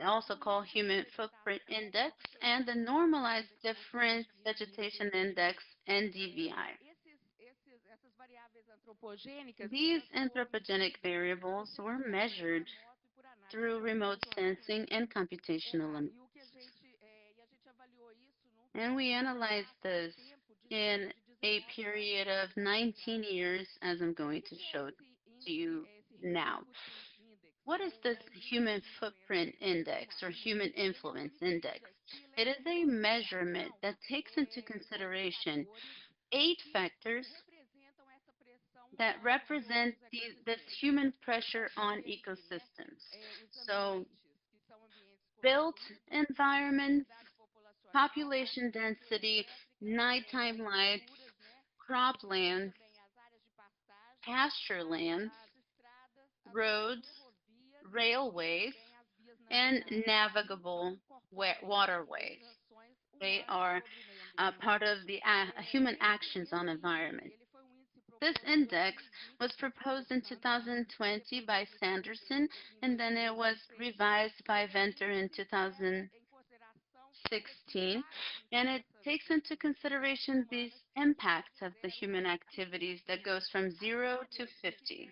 also called Human Footprint Index, and the Normalized Difference Vegetation Index, NDVI. These anthropogenic variables were measured through remote sensing and computational analysis. And we analyzed this in a period of 19 years, as I'm going to show to you now. What is this Human Footprint Index or Human Influence Index? It is a measurement that takes into consideration 8 factors that represent this human pressure on ecosystems. So, built environments, population density, nighttime lights, croplands, pasture lands, roads, railways, and navigable waterways. They are part of the human actions on environment. This index was proposed in 2020 by Sanderson, and then it was revised by Venter in 2016, and it takes into consideration these impacts of the human activities that goes from 0 to 50.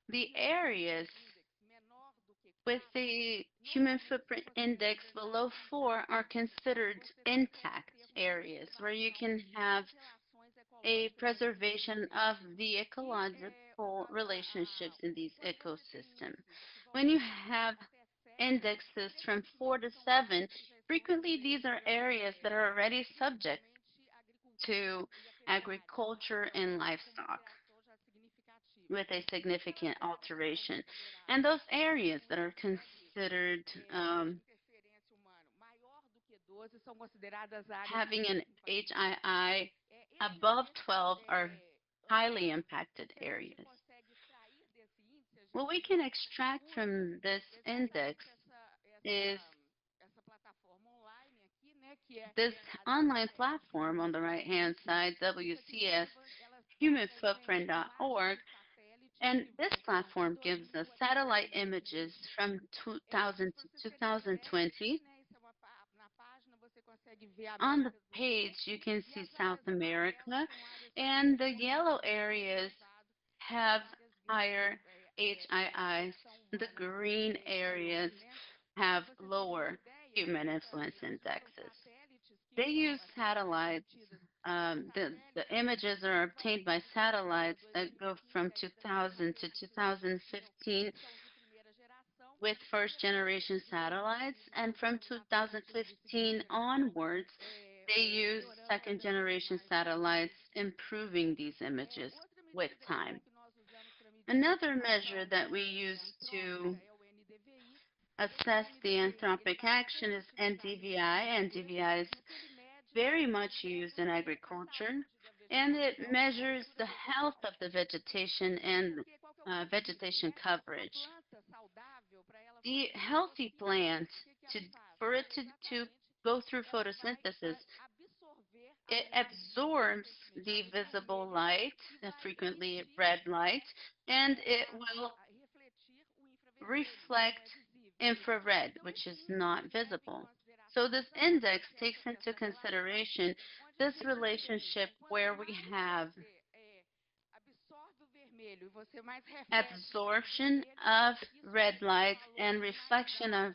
The areas with the human footprint index below 4 are considered intact areas where you can have a preservation of the ecological relationships in these ecosystems. When you have indexes from 4 to 7, frequently these are areas that are already subject to agriculture and livestock with a significant alteration. And those areas that are considered having an HII above 12 are highly impacted areas. What we can extract from this index is this online platform on the right-hand side, WCSHumanFootprint.org, and this platform gives us satellite images from 2000 to 2020. On the page, you can see South America, and the yellow areas have higher HIIs. The green areas have lower human influence indexes. They use satellites. The images are obtained by satellites that go from 2000 to 2015 with first generation satellites, and from 2015 onwards, they use second generation satellites, improving these images with time. Another measure that we use to assess the anthropic action is NDVI. NDVI is very much used in agriculture, and it measures the health of the vegetation and vegetation coverage. The healthy plant, for it to go through photosynthesis, it absorbs the visible light, frequently red light, and it will reflect infrared, which is not visible. So this index takes into consideration this relationship where we have absorption of red light and reflection of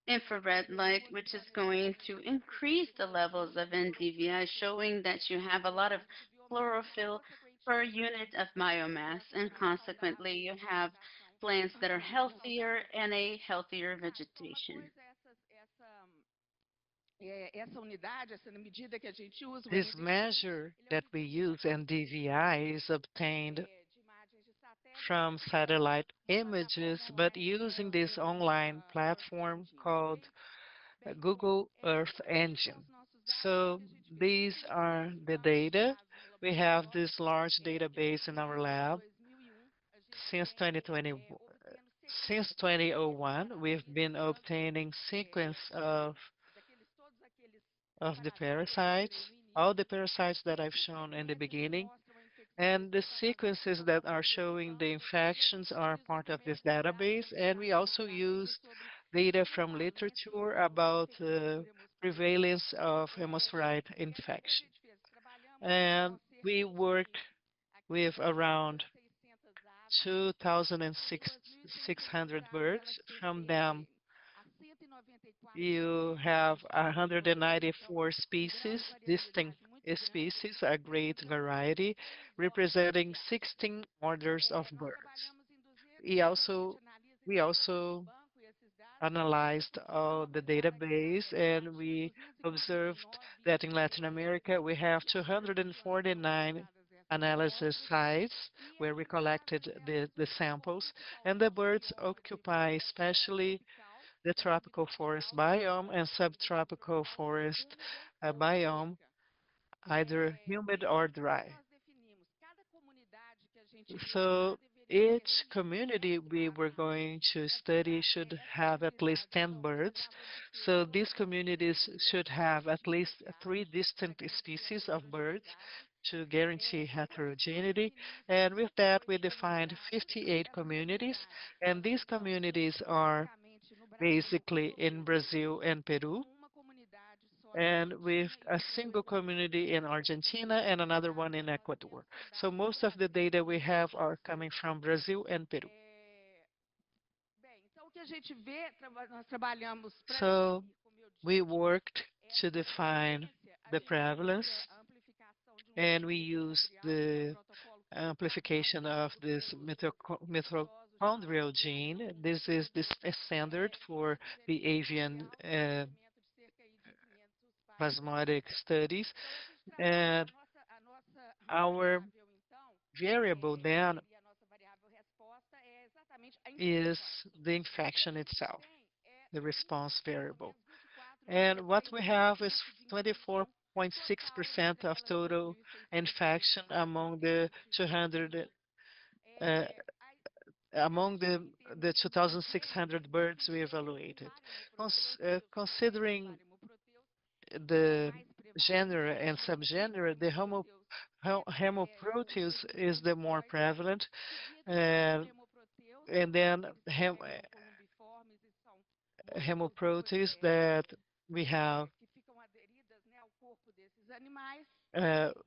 infrared light, which is going to increase the levels of NDVI, showing that you have a lot of chlorophyll per unit of biomass, and consequently you have plants that are healthier and a healthier vegetation. This measure that we use, NDVI, is obtained from satellite images, but using this online platform called Google Earth Engine. So these are the data. We have this large database in our lab. Since 2020, since 2001, we've been obtaining sequence of the parasites, all the parasites that I've shown in the beginning. And the sequences that are showing the infections are part of this database. And we also use data from literature about prevalence of hemospherite infection. And we work with around 2,600 birds. From them, you have 194 species, distinct species, a great variety, representing 16 orders of birds. We also analyzed all the database, and we observed that in Latin America we have 249 analysis sites where we collected the samples, and the birds occupy especially the tropical forest biome and subtropical forest biome, either humid or dry. So each community we were going to study should have at least 10 birds. So these communities should have at least 3 distinct species of birds to guarantee heterogeneity. And with that, we defined 58 communities. And these communities are basically in Brazil and Peru, and with a single community in Argentina and another one in Ecuador. So most of the data we have are coming from Brazil and Peru. So we worked to define the prevalence, and we used the amplification of this mitochondrial gene. This is the standard for the avian plasmodic studies, and our variable then is the infection itself, the response variable. And what we have is 24.6% of total infection among the 200 uh, among the 2,600 birds we evaluated. Considering the genera and subgenera, the Hemoproteus is the more prevalent, and and then Hemoproteus that we have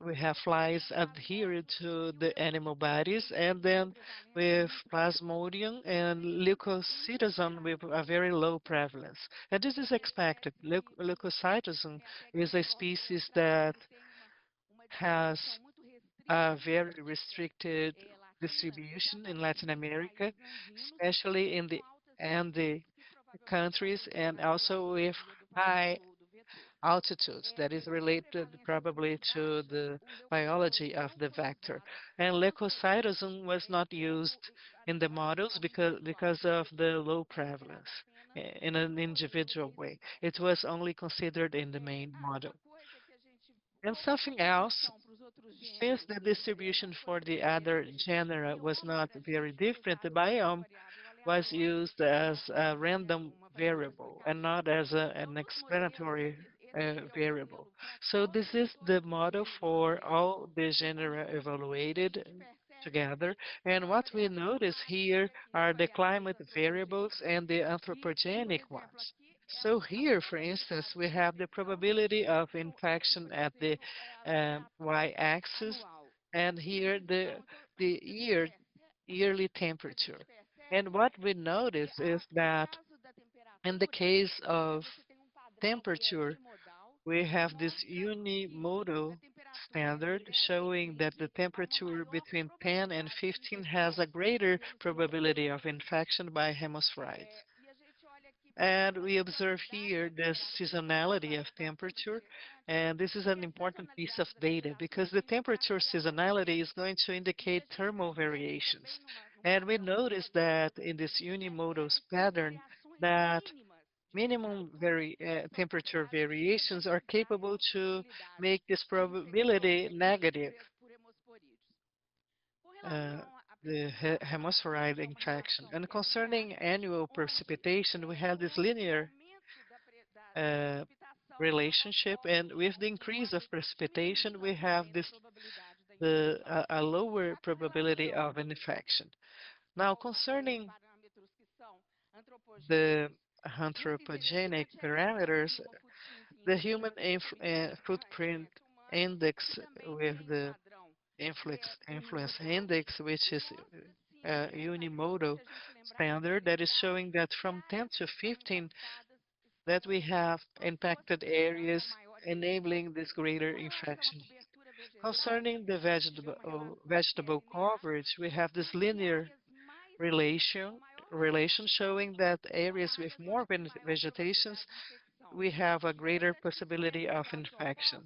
we have flies adhered to the animal bodies, and then with Plasmodium and Leucocytoson with a very low prevalence. And this is expected. Leucocytoson is a species that has a very restricted distribution in Latin America, especially in the Andes countries, and also with high altitudes that is related probably to the biology of the vector. And leukocytosis was not used in the models because of the low prevalence in an individual way. It was only considered in the main model. And something else, since the distribution for the other genera was not very different, the biome was used as a random variable and not as an explanatory variable. So this is the model for all the genera evaluated together. And what we notice here are the climate variables and the anthropogenic ones. So here, for instance, we have the probability of infection at the y-axis, and here the yearly temperature. And what we notice is that in the case of temperature, we have this unimodal standard showing that the temperature between 10 and 15 has a greater probability of infection by hemosporids. And we observe here the seasonality of temperature, and this is an important piece of data because the temperature seasonality is going to indicate thermal variations. And we notice that in this unimodal pattern that minimum temperature variations are capable to make this probability negative, uh, the hemospheride infection. And concerning annual precipitation, we have this linear uh, relationship, and with the increase of precipitation, we have a lower probability of an infection. Now, concerning the anthropogenic parameters, the human footprint index with the influence index, which is unimodal standard, that is showing that from 10 to 15 that we have impacted areas enabling this greater infection. Concerning the vegetable coverage, we have this linear relation showing that areas with more vegetations, we have a greater possibility of infection.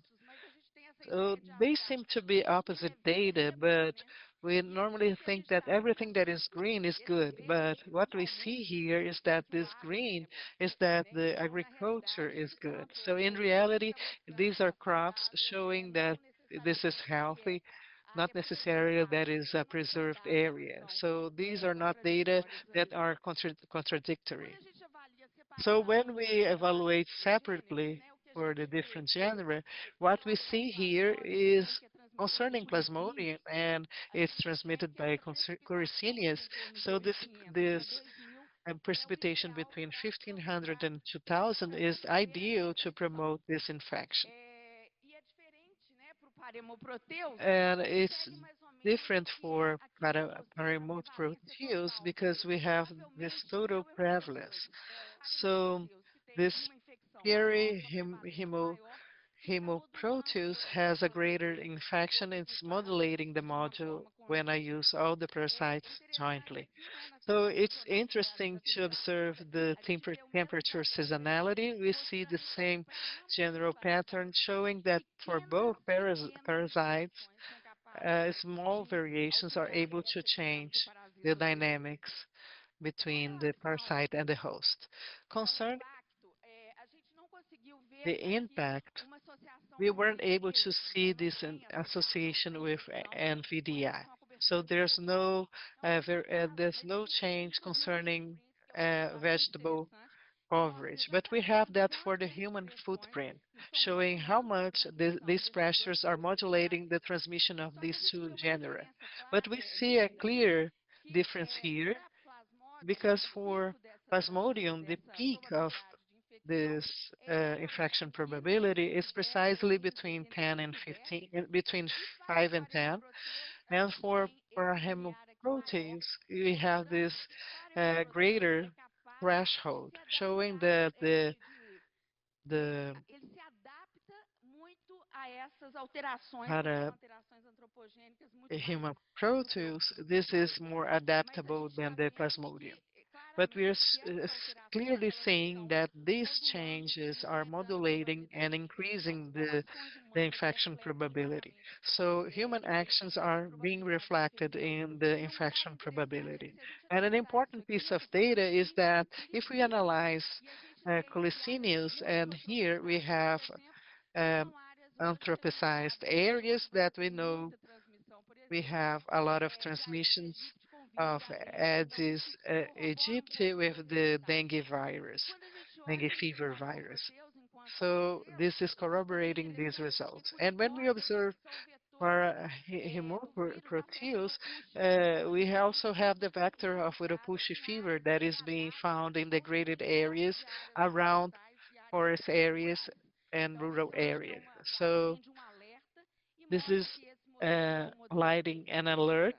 So they seem to be opposite data, but we normally think that everything that is green is good. But what we see here is that this green is that the agriculture is good. So in reality, these are crops showing that this is healthy, not necessarily that is a preserved area. So these are not data that are contradictory. So when we evaluate separately for the different genera, what we see here is concerning Plasmodium, and it's transmitted by Corycineus. So this precipitation between 1500 and 2000 is ideal to promote this infection. And it's different for Paramoproteus because we have this total prevalence. So this Hemoproteus has a greater infection. It's modulating the module when I use all the parasites jointly. So it's interesting to observe the temperature seasonality. We see the same general pattern showing that for both parasites, small variations are able to change the dynamics between the parasite and the host. Concern the impact, we weren't able to see this in association with NVDI. So there's no change concerning vegetable coverage, but we have that for the human footprint, showing how much these pressures are modulating the transmission of these two genera. But we see a clear difference here because for Plasmodium, the peak of this infection probability is precisely between 10 and 15, between 5 and 10. And for parahemoproteins, we have this greater threshold, showing that the parahemoproteins, this is more adaptable than the Plasmodium. But we are clearly seeing that these changes are modulating and increasing the infection probability. So human actions are being reflected in the infection probability. And an important piece of data is that if we analyze Colicinius, and here we have um, anthropicized areas that we know we have a lot of transmissions of Aedes aegypti with the dengue fever virus. So this is corroborating these results. And when we observe for hemoproteus, we also have the vector of Urupushi fever that is being found in degraded areas around forest areas and rural areas. So this is lighting an alert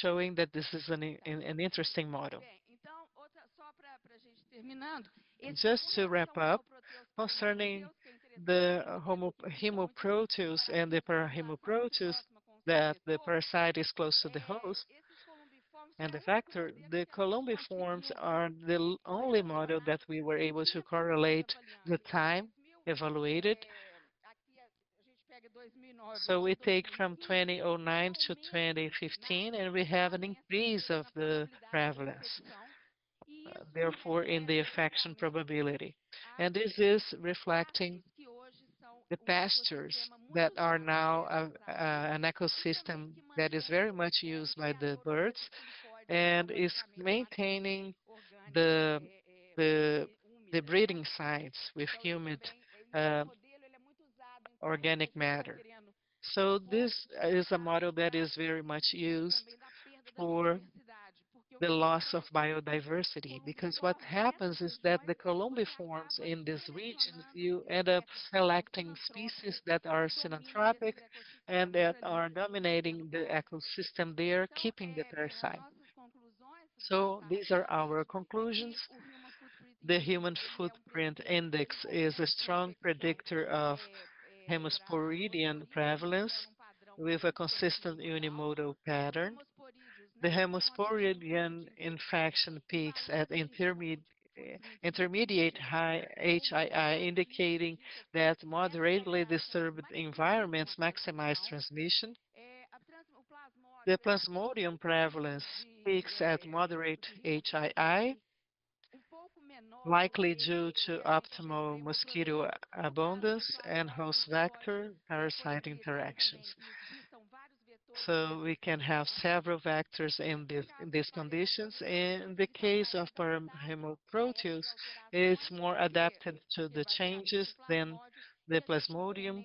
showing that this is an interesting model. Just to wrap up, concerning the hemoproteus and the parahemoproteus, that the parasite is close to the host and the vector, the columbiforms are the only model that we were able to correlate the time evaluated. So we take from 2009 to 2015, and we have an increase of the prevalence, therefore, in the infection probability. And this is reflecting the pastures that are now an ecosystem that is very much used by the birds and is maintaining the the the breeding sites with humid uh, organic matter. So this is a model that is very much used for the loss of biodiversity, because what happens is that the columbiforms in these regions, you end up selecting species that are synanthropic and that are dominating the ecosystem there, keeping the parasite. So these are our conclusions. The human footprint index is a strong predictor of Hemosporidian prevalence with a consistent unimodal pattern. The Hemosporidian infection peaks at intermediate high HII, indicating that moderately disturbed environments maximize transmission. The Plasmodium prevalence peaks at moderate HII, likely due to optimal mosquito abundance and host vector parasite interactions. So we can have several vectors in these conditions. In the case of Parahemoproteus, it's more adapted to the changes than the Plasmodium,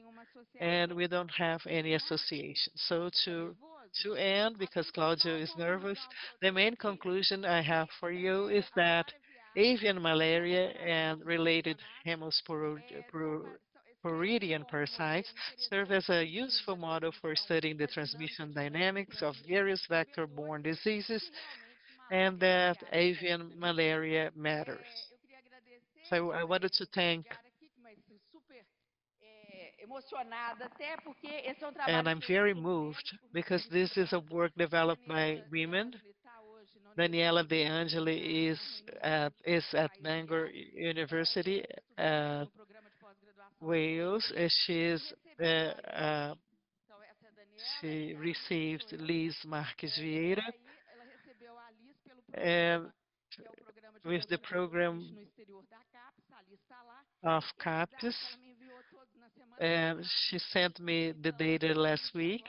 and we don't have any association. So to end, because Claudio is nervous, the main conclusion I have for you is that avian malaria and related Hemosporidian parasites serve as a useful model for studying the transmission dynamics of various vector-borne diseases, and that avian malaria matters. So I wanted to thank, and I'm very moved because this is a work developed by women. Daniela De Angeli is at Bangor University, Wales. She received Liz Marques Vieira and with the program of CAPES, She sent me the data last week.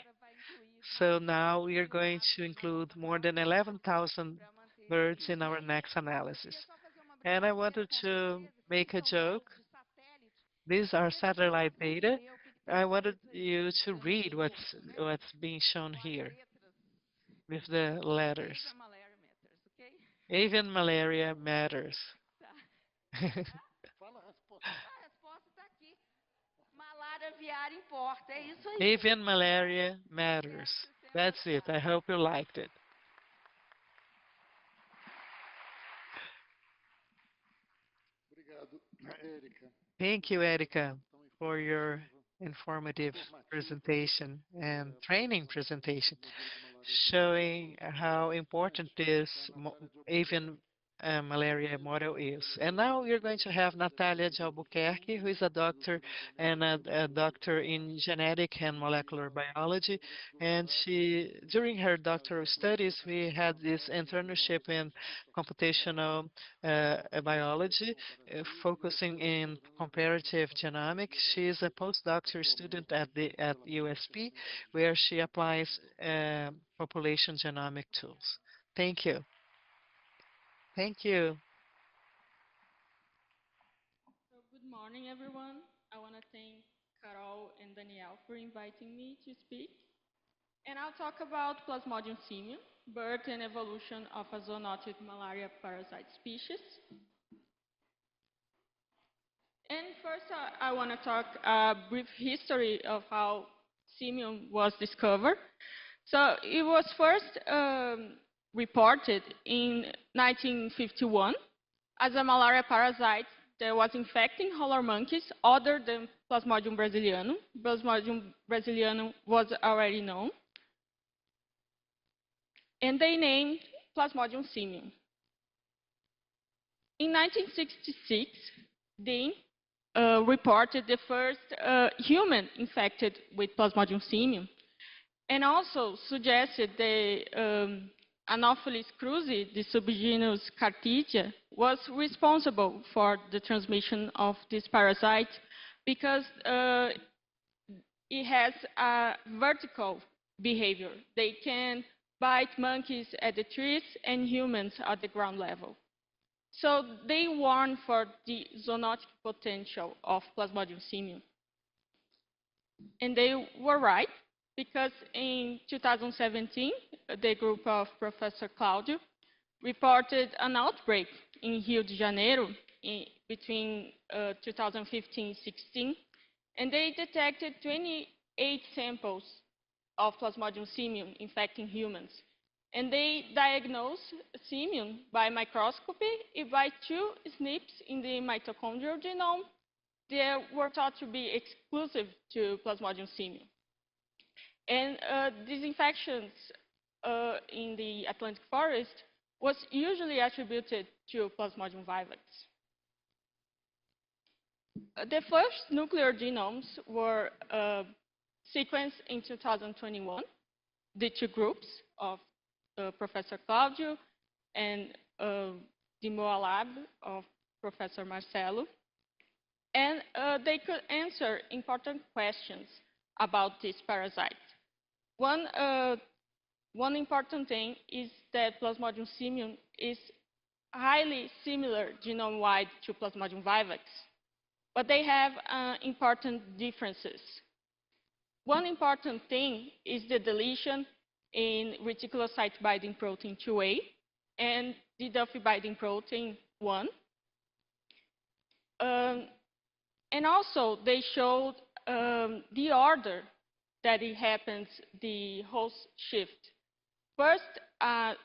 So now we are going to include more than 11,000 birds in our next analysis. And I wanted to make a joke. These are satellite data. I wanted you to read what's being shown here with the letters. Even malaria matters. Even malaria matters. That's it. I hope you liked it. Thank you, Erika, for your informative presentation and training presentation, showing how important this avian malaria model is. And now we're going to have Natalia de Albuquerque, who is a doctor and a doctor in genetic and molecular biology. And during her doctoral studies, we had this internship in computational biology, focusing in comparative genomics. She is a postdoctoral student at USP, where she applies population genomic tools. Thank you. Thank you. So good morning, everyone. I want to thank Carol and Danielle for inviting me to speak. And I'll talk about Plasmodium simium, birth and evolution of a zoonotic malaria parasite species. And first, I want to talk a brief history of how simium was discovered. So it was first reported in 1951 as a malaria parasite that was infecting howler monkeys other than Plasmodium brasilianum. Plasmodium brasilianum was already known. And they named Plasmodium simium. In 1966, they reported the first human infected with Plasmodium simium, and also suggested the Anopheles cruzi, the subgenus Cartidia, was responsible for the transmission of this parasite because it has a vertical behavior. They can bite monkeys at the trees and humans at the ground level. So they warned for the zoonotic potential of Plasmodium simium. And they were right, because in 2017, the group of Professor Claudio reported an outbreak in Rio de Janeiro between 2015-16, and they detected 28 samples of Plasmodium simium infecting humans. And they diagnosed simium by microscopy by two SNPs in the mitochondrial genome that were thought to be exclusive to Plasmodium simium. And these infections in the Atlantic forest was usually attributed to Plasmodium vivax. The first nuclear genomes were sequenced in 2021, the two groups of Professor Claudio and the MOA lab of Professor Marcelo. And they could answer important questions about this parasite. One important thing is that Plasmodium simium is highly similar genome-wide to Plasmodium vivax, but they have important differences. One important thing is the deletion in reticulocyte binding protein 2A and the Duffy binding protein 1. And also, they showed the order that it happens, the host shift. First, a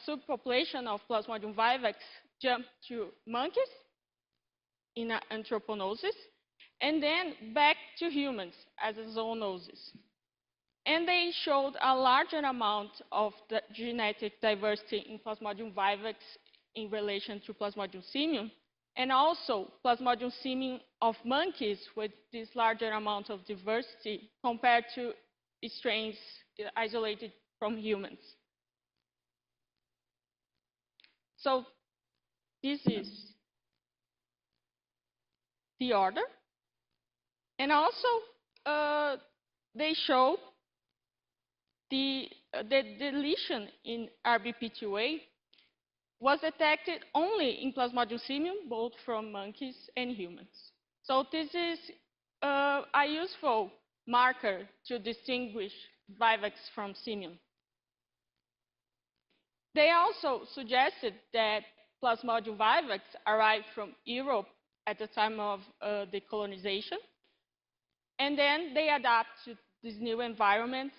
subpopulation of Plasmodium vivax jumped to monkeys in anthroponosis, and then back to humans as a zoonosis. And they showed a larger amount of the genetic diversity in Plasmodium vivax in relation to Plasmodium simium, and also Plasmodium simium of monkeys with this larger amount of diversity compared to strains isolated from humans. So this is the order. And also, they show the deletion in RBP2A was detected only in Plasmodium simium, both from monkeys and humans. So this is a useful marker to distinguish vivax from simian. They also suggested that Plasmodium vivax arrived from Europe at the time of the colonization, and then they adapt to this new environment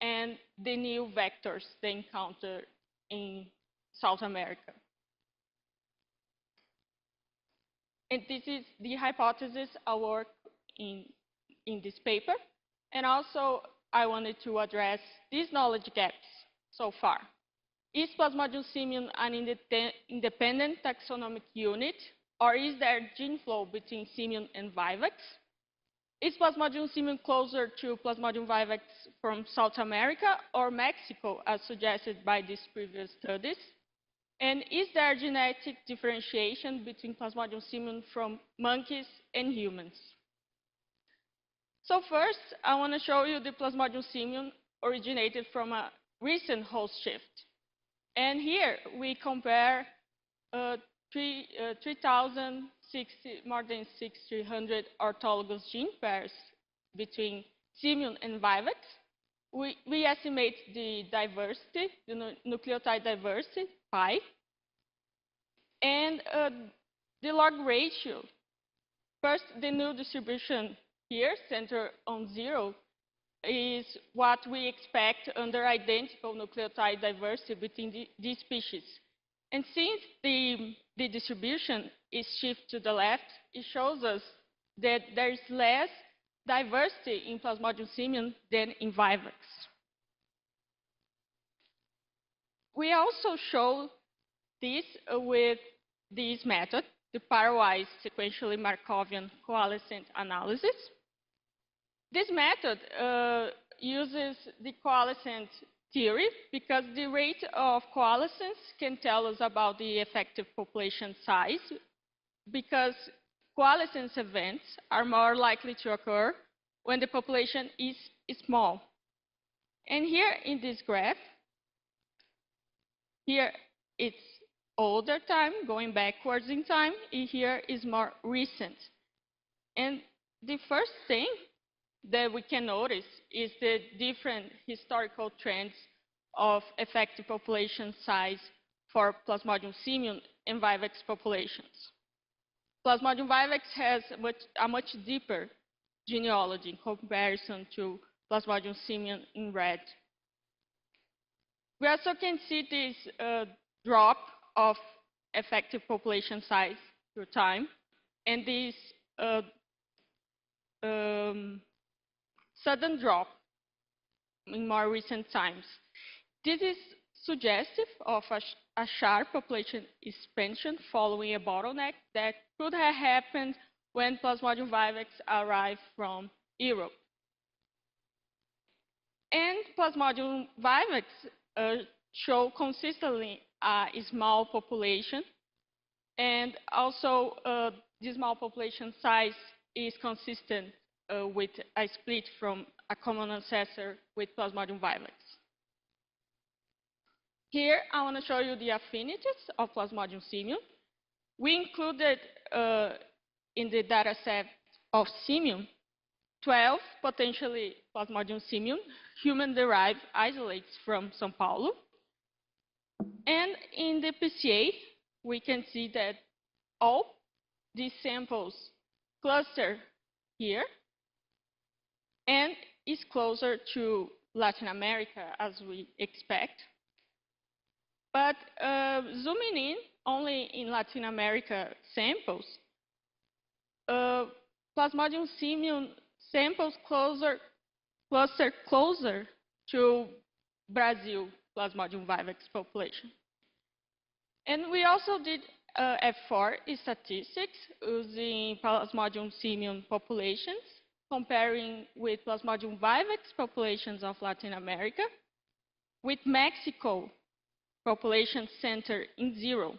and the new vectors they encounter in South America. And this is the hypothesis I work in this paper. And also, I wanted to address these knowledge gaps so far. Is Plasmodium simian an independent taxonomic unit, or is there gene flow between simian and vivax? Is Plasmodium simian closer to Plasmodium vivax from South America or Mexico, as suggested by these previous studies? And is there genetic differentiation between Plasmodium simian from monkeys and humans? So first, I want to show you the Plasmodium simian originated from a recent host shift. And here we compare 3,060, more than 600 orthologous gene pairs between simian and vivax. We estimate the diversity, the nucleotide diversity, pi, and the log ratio. First, the null distribution here, centered on 0, is what we expect under identical nucleotide diversity between these species. And since the distribution is shifted to the left, it shows us that there is less diversity in Plasmodium simian than in vivax. We also show this with this method, the pairwise sequentially Markovian coalescent analysis. This method uses the coalescent theory because the rate of coalescence can tell us about the effective population size, because coalescence events are more likely to occur when the population is small. And here in this graph, here it's older time, going backwards in time, and here is more recent. And the first thing that we can notice is the different historical trends of effective population size for Plasmodium simian and vivax populations. Plasmodium vivax has a much deeper genealogy in comparison to Plasmodium simian in red. We also can see this drop of effective population size through time, and this sudden drop in more recent times. This is suggestive of a sharp population expansion following a bottleneck that could have happened when Plasmodium vivax arrived from Europe. And Plasmodium vivax show consistently a small population, and also the small population size is consistent with a split from a common ancestor with Plasmodium vivax. Here, I want to show you the affinities of Plasmodium simian. We included in the data set of simian 12 potentially Plasmodium simian human-derived isolates from São Paulo. And in the PCA, we can see that all these samples cluster here and is closer to Latin America as we expect. But zooming in only in Latin America samples, Plasmodium simian samples cluster closer to Brazil Plasmodium vivax population. And we also did F4 statistics using Plasmodium simian populations, comparing with Plasmodium vivax populations of Latin America, with Mexico population center in 0,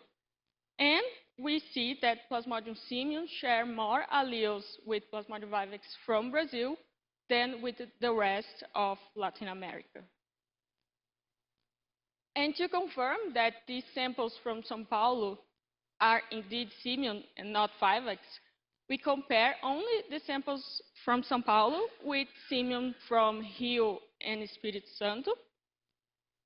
and we see that Plasmodium simians share more alleles with Plasmodium vivax from Brazil than with the rest of Latin America. And to confirm that these samples from São Paulo are indeed simian and not vivax, we compare only the samples from São Paulo with simian from Rio and Espírito Santo,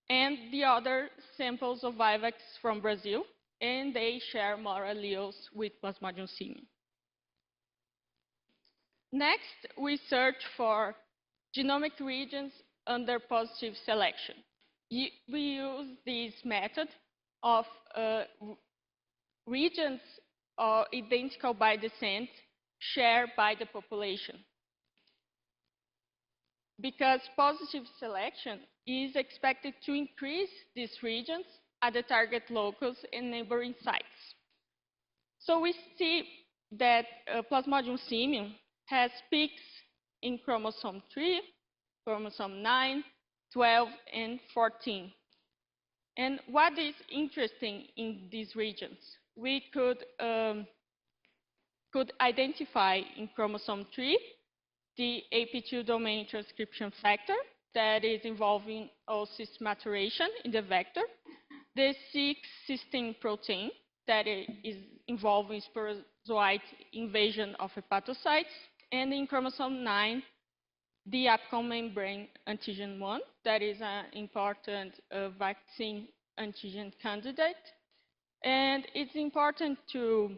and the other samples of vivax from Brazil, and they share more alleles with Plasmodium simian. Next, we search for genomic regions under positive selection. We use this method of regions identical by descent shared by the population. Because positive selection is expected to increase these regions at the target locus and neighboring sites. So we see that Plasmodium simian has peaks in chromosome 3, chromosome 9, 12, and 14. And what is interesting in these regions? We could identify in chromosome 3 the AP2 domain transcription factor that is involving oocyst maturation in the vector, the 6-cysteine protein that is involving sporozoite invasion of hepatocytes, and in chromosome 9, the apical membrane antigen 1, that is an important vaccine antigen candidate. And it's important to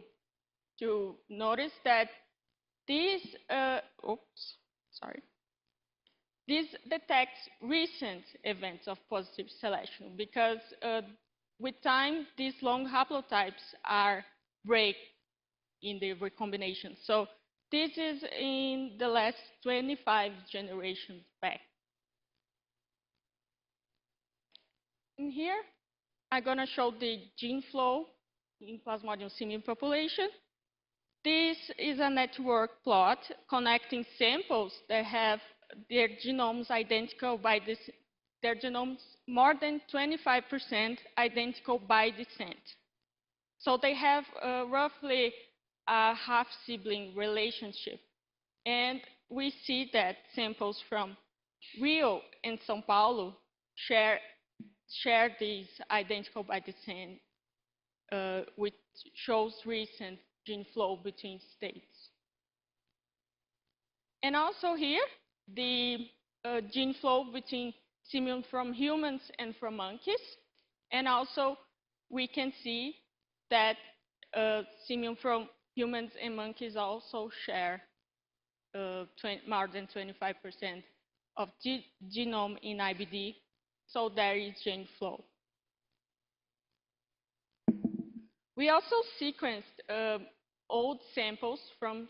notice that this detects recent events of positive selection because with time, these long haplotypes are break in the recombination. So this is in the last 25 generations back. In here, I'm going to show the gene flow in Plasmodium simian population. This is a network plot connecting samples that have their genomes identical by this, their genomes more than 25% identical by descent. So they have roughly a half-sibling relationship. And we see that samples from Rio and São Paulo share these identical by descent, which shows recent gene flow between states. And also here, the gene flow between simian from humans and from monkeys. And also, we can see that simian from humans and monkeys also share more than 25% of genome in IBD. So there is gene flow. We also sequenced old samples from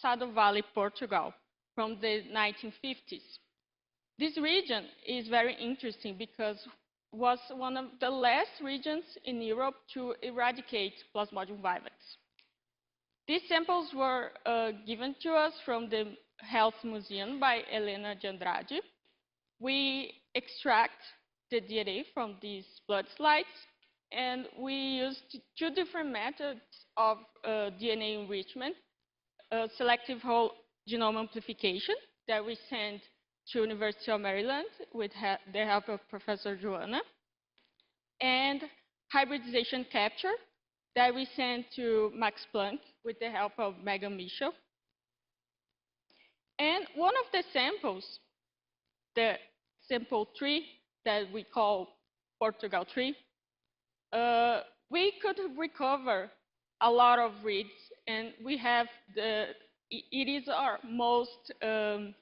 Sado Valley, Portugal, from the 1950s. This region is very interesting because it was one of the last regions in Europe to eradicate Plasmodium vivax. These samples were given to us from the Health Museum by Helena de Andrade. We extract the DNA from these blood slides, and we used two different methods of DNA enrichment, selective whole genome amplification that we sent to University of Maryland with the help of Professor Joanna, and hybridization capture that we sent to Max Planck with the help of Megan Mitchell. And one of the samples, the sample 3 that we call Portugal 3, we could recover a lot of reads, and we have it is our most, the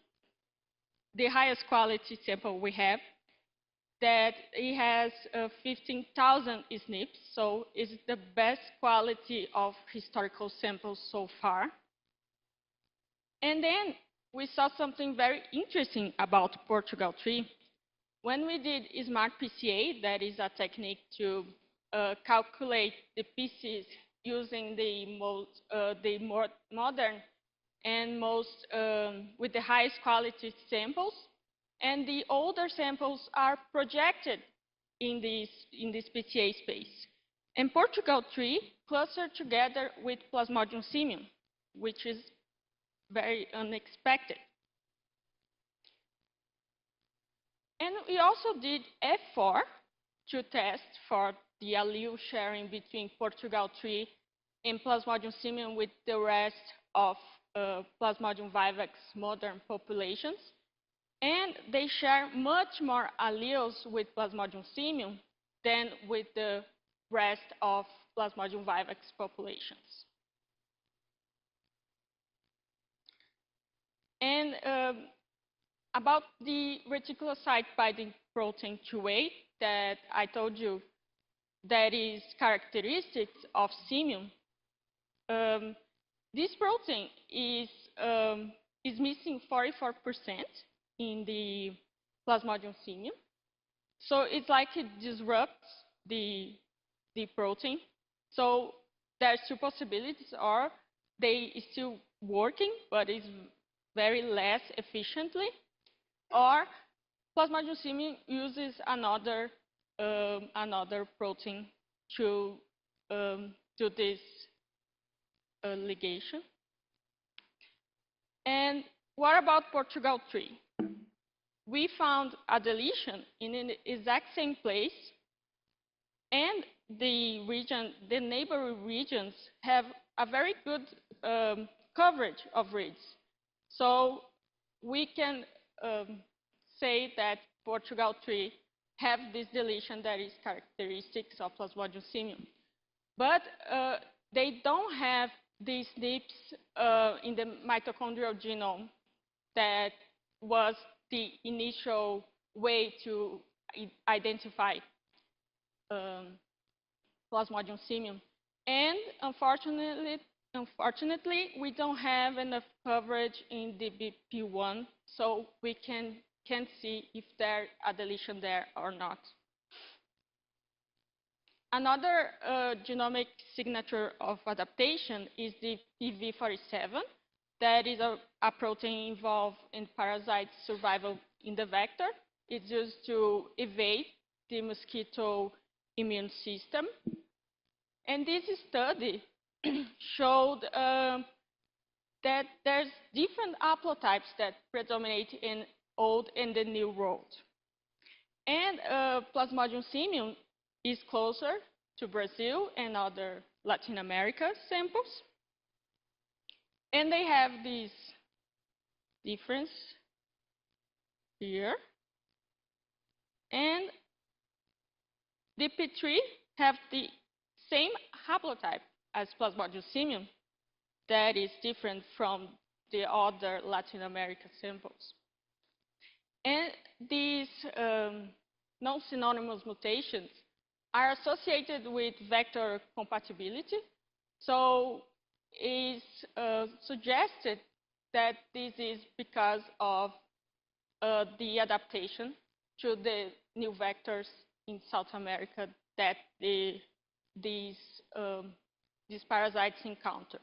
highest quality sample we have, that it has 15,000 SNPs, so it's the best quality of historical samples so far. And then we saw something very interesting about Portugal 3. When we did Smart PCA, that is a technique to calculate the pieces using the more modern and most with the highest quality samples, and the older samples are projected in this PCA space. And Portugal 3 clustered together with Plasmodium simium, which is very unexpected. And we also did F4 to test for the allele sharing between Portugal 3 and Plasmodium simium with the rest of Plasmodium vivax modern populations. And they share much more alleles with Plasmodium simium than with the rest of Plasmodium vivax populations. And about the reticulocyte binding protein 2A that I told you that is characteristics of simium, this protein is missing 44% in the Plasmodium simium. So it's like it disrupts the protein. So there's two possibilities, or they are still working, but it's very less efficiently, or Plasmodium simium uses another protein to do this ligation. And what about Portugal 3? We found a deletion in the exact same place, and the neighboring regions have a very good coverage of reads. So we can say that Portugal 3 have this deletion that is characteristics of Plasmodium simium. But they don't have these SNPs in the mitochondrial genome that was the initial way to identify Plasmodium simium. And unfortunately, we don't have enough coverage in the BP1, so we can't see if there's a deletion there or not. Another genomic signature of adaptation is the PV47. That is a protein involved in parasite survival in the vector. It's used to evade the mosquito immune system. And this study showed that there's different haplotypes that predominate in old and the new world. And Plasmodium simium is closer to Brazil and other Latin America samples. And they have this difference here. And the P3 have the same haplotype as Plasmodium simium that is different from the other Latin America samples. And these non-synonymous mutations are associated with vector compatibility. So it's suggested that this is because of the adaptation to the new vectors in South America that these parasites encounter.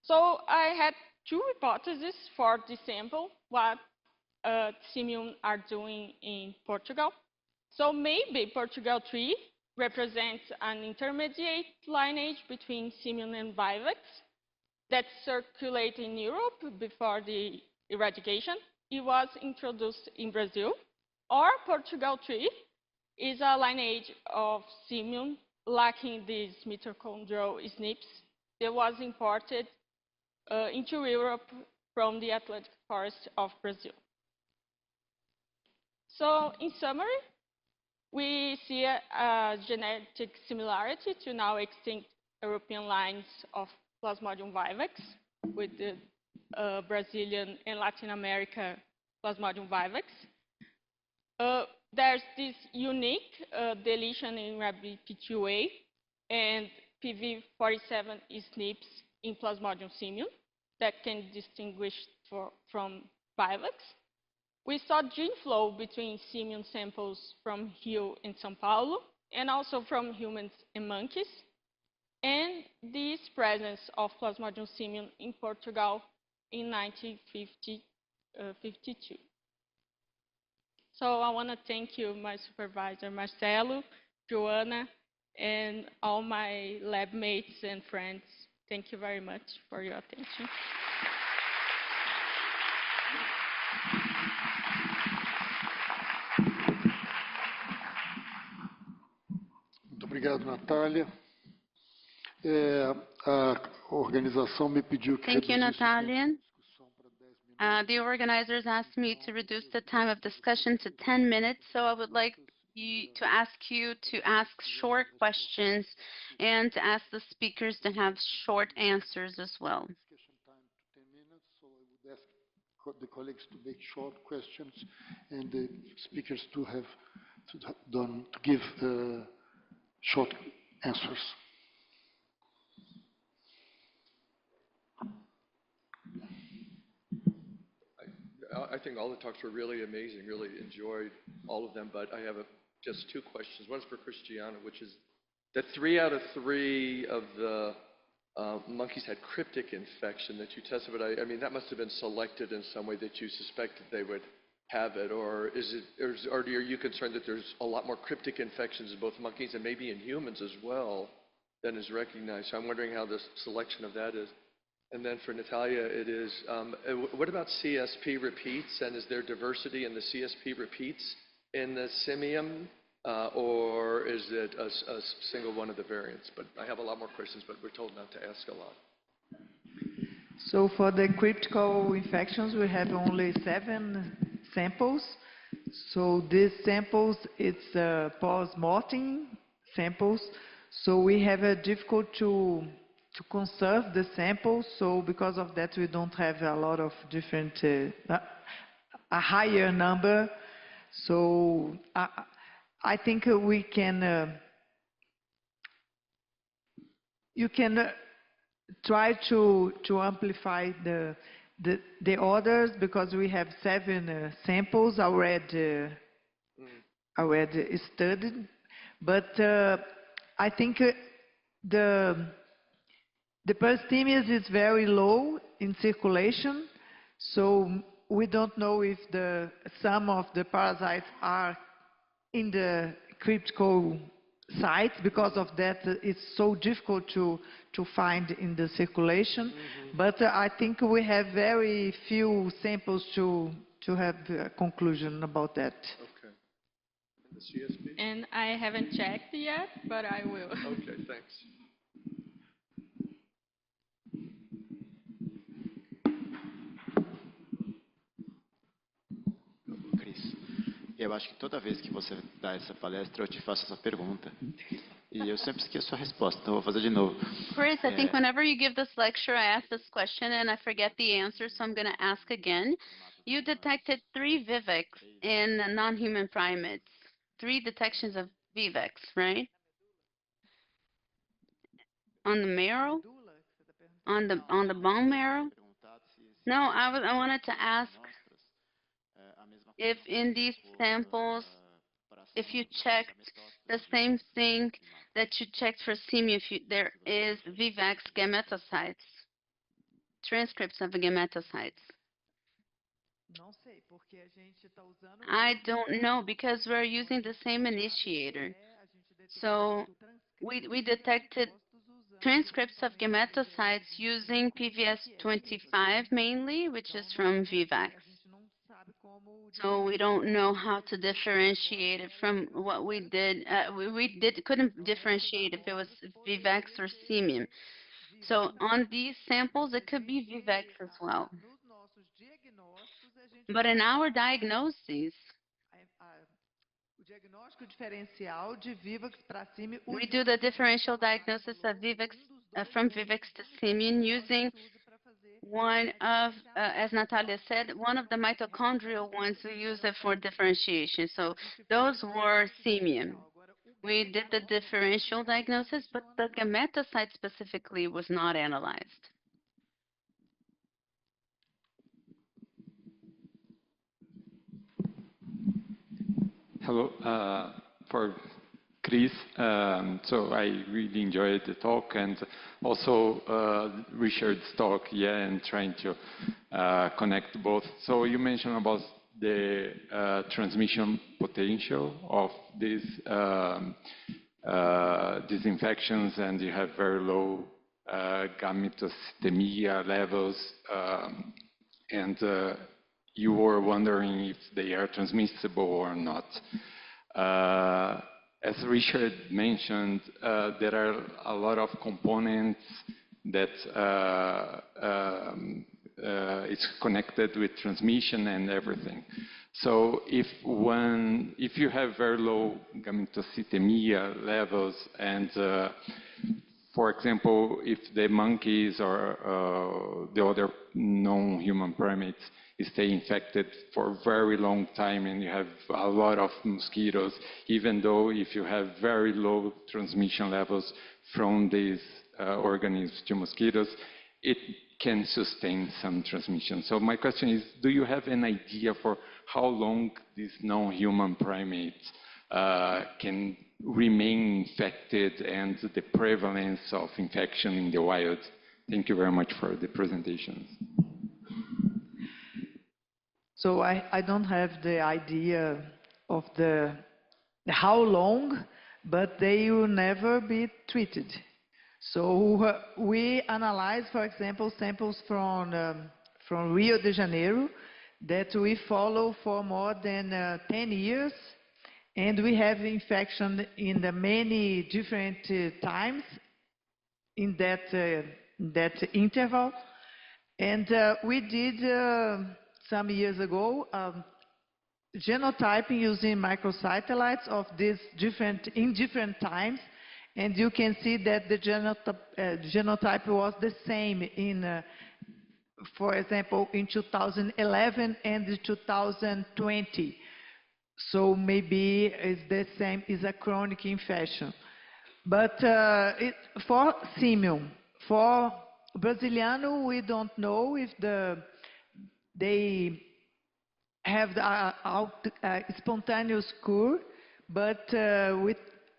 So I had two hypotheses for the sample, what simium are doing in Portugal. So maybe Portugal 3 represents an intermediate lineage between simium and vivax that circulated in Europe before the eradication. It was introduced in Brazil. Or Portugal 3 is a lineage of simium lacking these mitochondrial SNPs that was imported into Europe from the Atlantic forest of Brazil. So in summary, we see a genetic similarity to now extinct European lines of Plasmodium vivax with the Brazilian and Latin America Plasmodium vivax. There's this unique deletion in RABP2A and PV47 SNPs in Plasmodium simium that can distinguish from vivax. We saw gene flow between simium samples from Rio and São Paulo, and also from humans and monkeys, and this presence of Plasmodium simium in Portugal in 1952. So I want to thank you, my supervisor, Marcelo, Joanna, and all my lab mates and friends. Thank you very much for your attention. Muito obrigado, Natália. A organização me pediu que Thank you, reduzisse Natalia. discussão para 10 minutos. The organizers asked me to reduce the time of discussion to 10 minutes, so I would like to ask you to ask short questions and to ask the speakers to have short answers as well. Discussion time to 10 minutes, so I would ask the colleagues to make short questions and the speakers to give short answers. I think all the talks were really amazing, really enjoyed all of them, but I have just two questions. One is for Cristiano, which is that 3 out of 3 of the monkeys had cryptic infection that you tested, but I mean, that must have been selected in some way that you suspected they would have it, or are you concerned that there's a lot more cryptic infections in both monkeys and maybe in humans as well than is recognized? So I'm wondering how the selection of that is. And then for Natalia, it is, what about CSP repeats, and is there diversity in the CSP repeats in the simian, or is it a single one of the variants? But I have a lot more questions, but we're told not to ask a lot. So for the critical infections, we have only 7 samples. So these samples, it's post-mortem samples. So we have a difficult to conserve the samples. So because of that, we don't have a lot of different, a higher number. So I think we can, you can try to amplify the orders, because we have 7 samples already studied. But I think the parasitemias is very low in circulation, so we don't know if some of the parasites are in the critical sites. Because of that, it's so difficult to find in the circulation. But I think we have very few samples to have a conclusion about that. Okay. And the CSP? And I haven't checked yet, but I will. Okay, thanks. Cris, eu acho que toda vez que você dá essa palestra, eu te faço essa pergunta. E eu sempre esqueço a sua resposta, então eu vou fazer de novo. Chris, I think whenever you give this lecture, I ask this question and I forget the answer, so I'm going to ask again. You detected 3 Vivecs in non-human primates, 3 detections of Vivecs, right? On the marrow? On the bone marrow? No, I wanted to ask if in these samples, if you checked the same thing that you checked for simian, if there is Vivecs gametocytes, transcripts of gametocytes. I don't know, because we're using the same initiator. So we detected transcripts of gametocytes using PVS25 mainly, which is from Vivecs. So we don't know how to differentiate it from what we did. Couldn't differentiate if it was Vivecs or simian. So on these samples, it could be Vivecs as well. But in our diagnoses, we do the differential diagnosis of Vivecs, from Vivecs to simian, using one of, as Natalia said, one of the mitochondrial ones we use it for differentiation. So those were simian. We did the differential diagnosis, but the gametocyte specifically was not analyzed. Hello, for Chris. So I really enjoyed the talk, and also Richard's talk, and trying to connect both. So you mentioned about the transmission potential of these these infections, and you have very low gametocytemia levels, and you were wondering if they are transmissible or not. As Richard mentioned, there are a lot of components that it's connected with transmission and everything. So if you have very low gametocytemia levels, and for example, if the monkeys or the other non-human primates stay infected for a very long time, and you have a lot of mosquitoes, even though if you have very low transmission levels from these organisms to mosquitoes, it can sustain some transmission. So my question is, do you have an idea for how long these non-human primates can remain infected and the prevalence of infection in the wild? Thank you very much for the presentations. So I don't have the idea of how long, but they will never be treated. So we analyze, for example, samples from Rio de Janeiro that we follow for more than 10 years, and we have infection in the many different times in that interval. And we did some years ago genotyping using microsatellites of these in different times, and you can see that the genotype was the same in, for example, in 2011 and 2020. So maybe it's the same, is a chronic infection. But for simian, for Brasiliano, we don't know if they have the spontaneous cure, but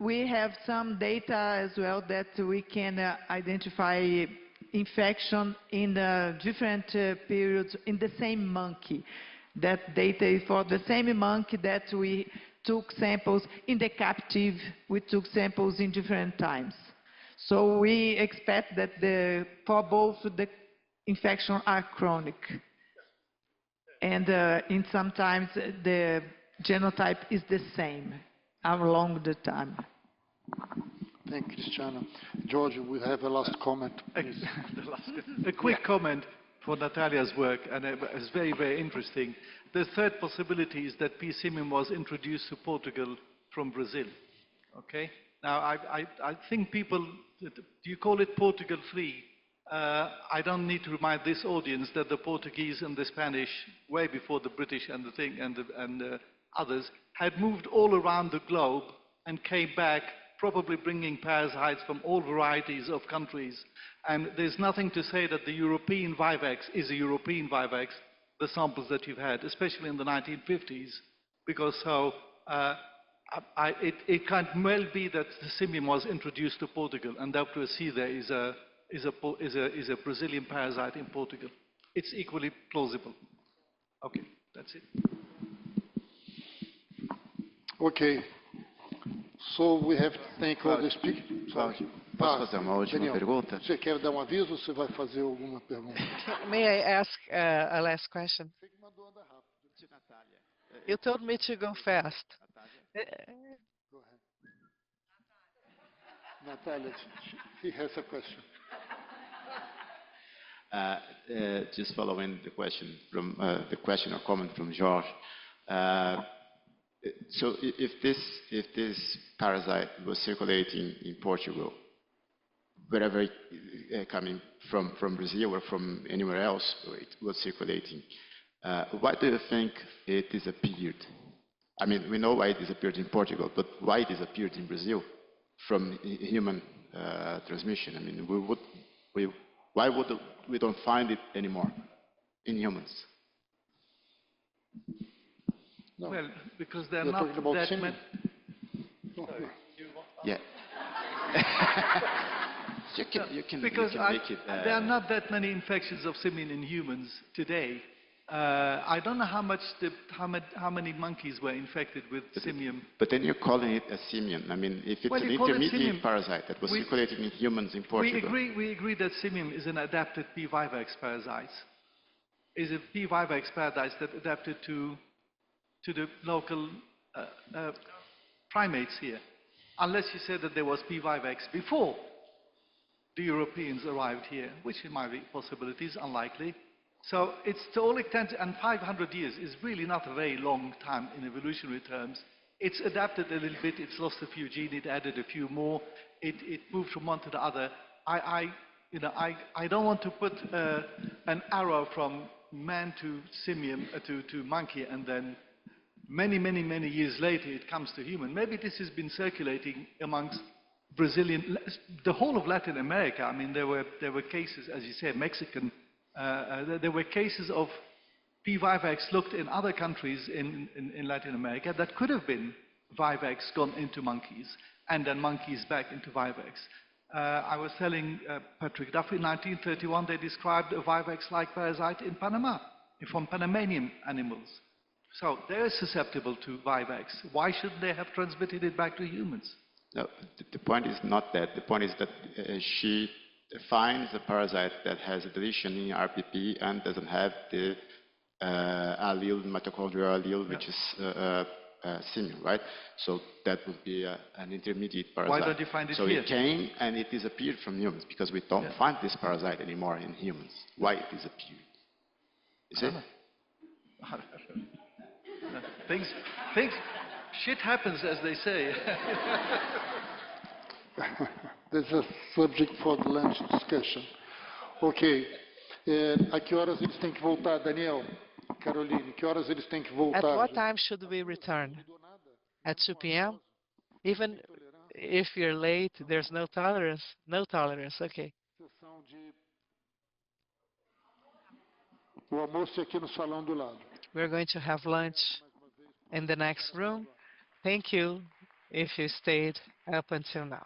we have some data as well that we can identify infection in different periods in the same monkey. That data is for the same monkey that we took samples in the captive. We took samples in different times. So we expect that for both the infections are chronic. And in sometimes the genotype is the same along the time. Thank you, Cristiano. George, we have a last comment, please. A quick comment for Natalia's work, and it's very, very interesting. The third possibility is that P. simian was introduced to Portugal from Brazil. Okay? Now, I think people, do you call it Portugal free? I don't need to remind this audience that the Portuguese and the Spanish, way before the British and the others, had moved all around the globe and came back, probably bringing parasites from all varieties of countries. And there's nothing to say that the European vivax is a European vivax, the samples that you've had, especially in the 1950s, because it can't well be that the simian was introduced to Portugal, and Dr. there is a Brazilian parasite in Portugal. It's equally plausible. Okay, that's it. Okay. So we have to thank all the speakers. Claudio, posso fazer uma última Daniel, pergunta? você quer dar um aviso ou você vai fazer alguma pergunta? May I ask a last question? You told me to go fast. Go ahead. Natalia, he has a question. Just following the question from the question or comment from George. So if this parasite was circulating in Portugal, wherever coming from Brazil or from anywhere else where it was circulating, why do you think it disappeared? I mean, we know why it disappeared in Portugal, but why it disappeared in Brazil from human transmission? I mean, why would we don't find it anymore in humans? No. Well, because they're You're not talking about that simian? Yeah. you can because make it. there are not that many infections of simian in humans today, I don't know how many monkeys were infected with simian. But then you're calling it a simian. I mean, if it's Well, an you call it intermediate simian. parasite that was circulating in humans in Portugal. We agree that simian is an adapted P. vivax parasite. Is a P. vivax parasite that adapted to the local primates here. Unless you said that there was P. vivax before the Europeans arrived here, which might be possibilities, unlikely. So it's to all extent, and 500 years is really not a very long time in evolutionary terms. It's adapted a little bit, it's lost a few genes, it added a few more, it moved from one to the other. I don't want to put an arrow from man to simian, to monkey, and then many years later it comes to human. Maybe this has been circulating amongst Brazilian, the whole of Latin America. I mean, there were cases, as you said, Mexican, there were cases of P. vivax looked in other countries in Latin America that could have been vivax gone into monkeys, and then monkeys back into vivax. I was telling Patrick Duffy, in 1931, they described a vivax-like parasite in Panama, from Panamanian animals. So they're susceptible to vivax. Why shouldn't they have transmitted it back to humans? No, the point is not that. The point is that she finds a parasite that has a deletion in RPP and doesn't have the allele, mitochondrial allele, which is simian, right? So that would be an intermediate parasite. Why don't you find it so here? It came and it disappeared from humans because we don't find this parasite anymore in humans. Why it disappeared? You see? Shit happens, as they say. This is a subject for the lunch discussion. Ok. A que horas eles têm que voltar, Daniel? Caroline, que horas eles têm que voltar? At what time should we return? At 2 p.m.? Even if you're late, there's no tolerance? No tolerance, okay. O almoço é aqui no salão do lado. We're going to have lunch in the next room. Thank you if you stayed up until now.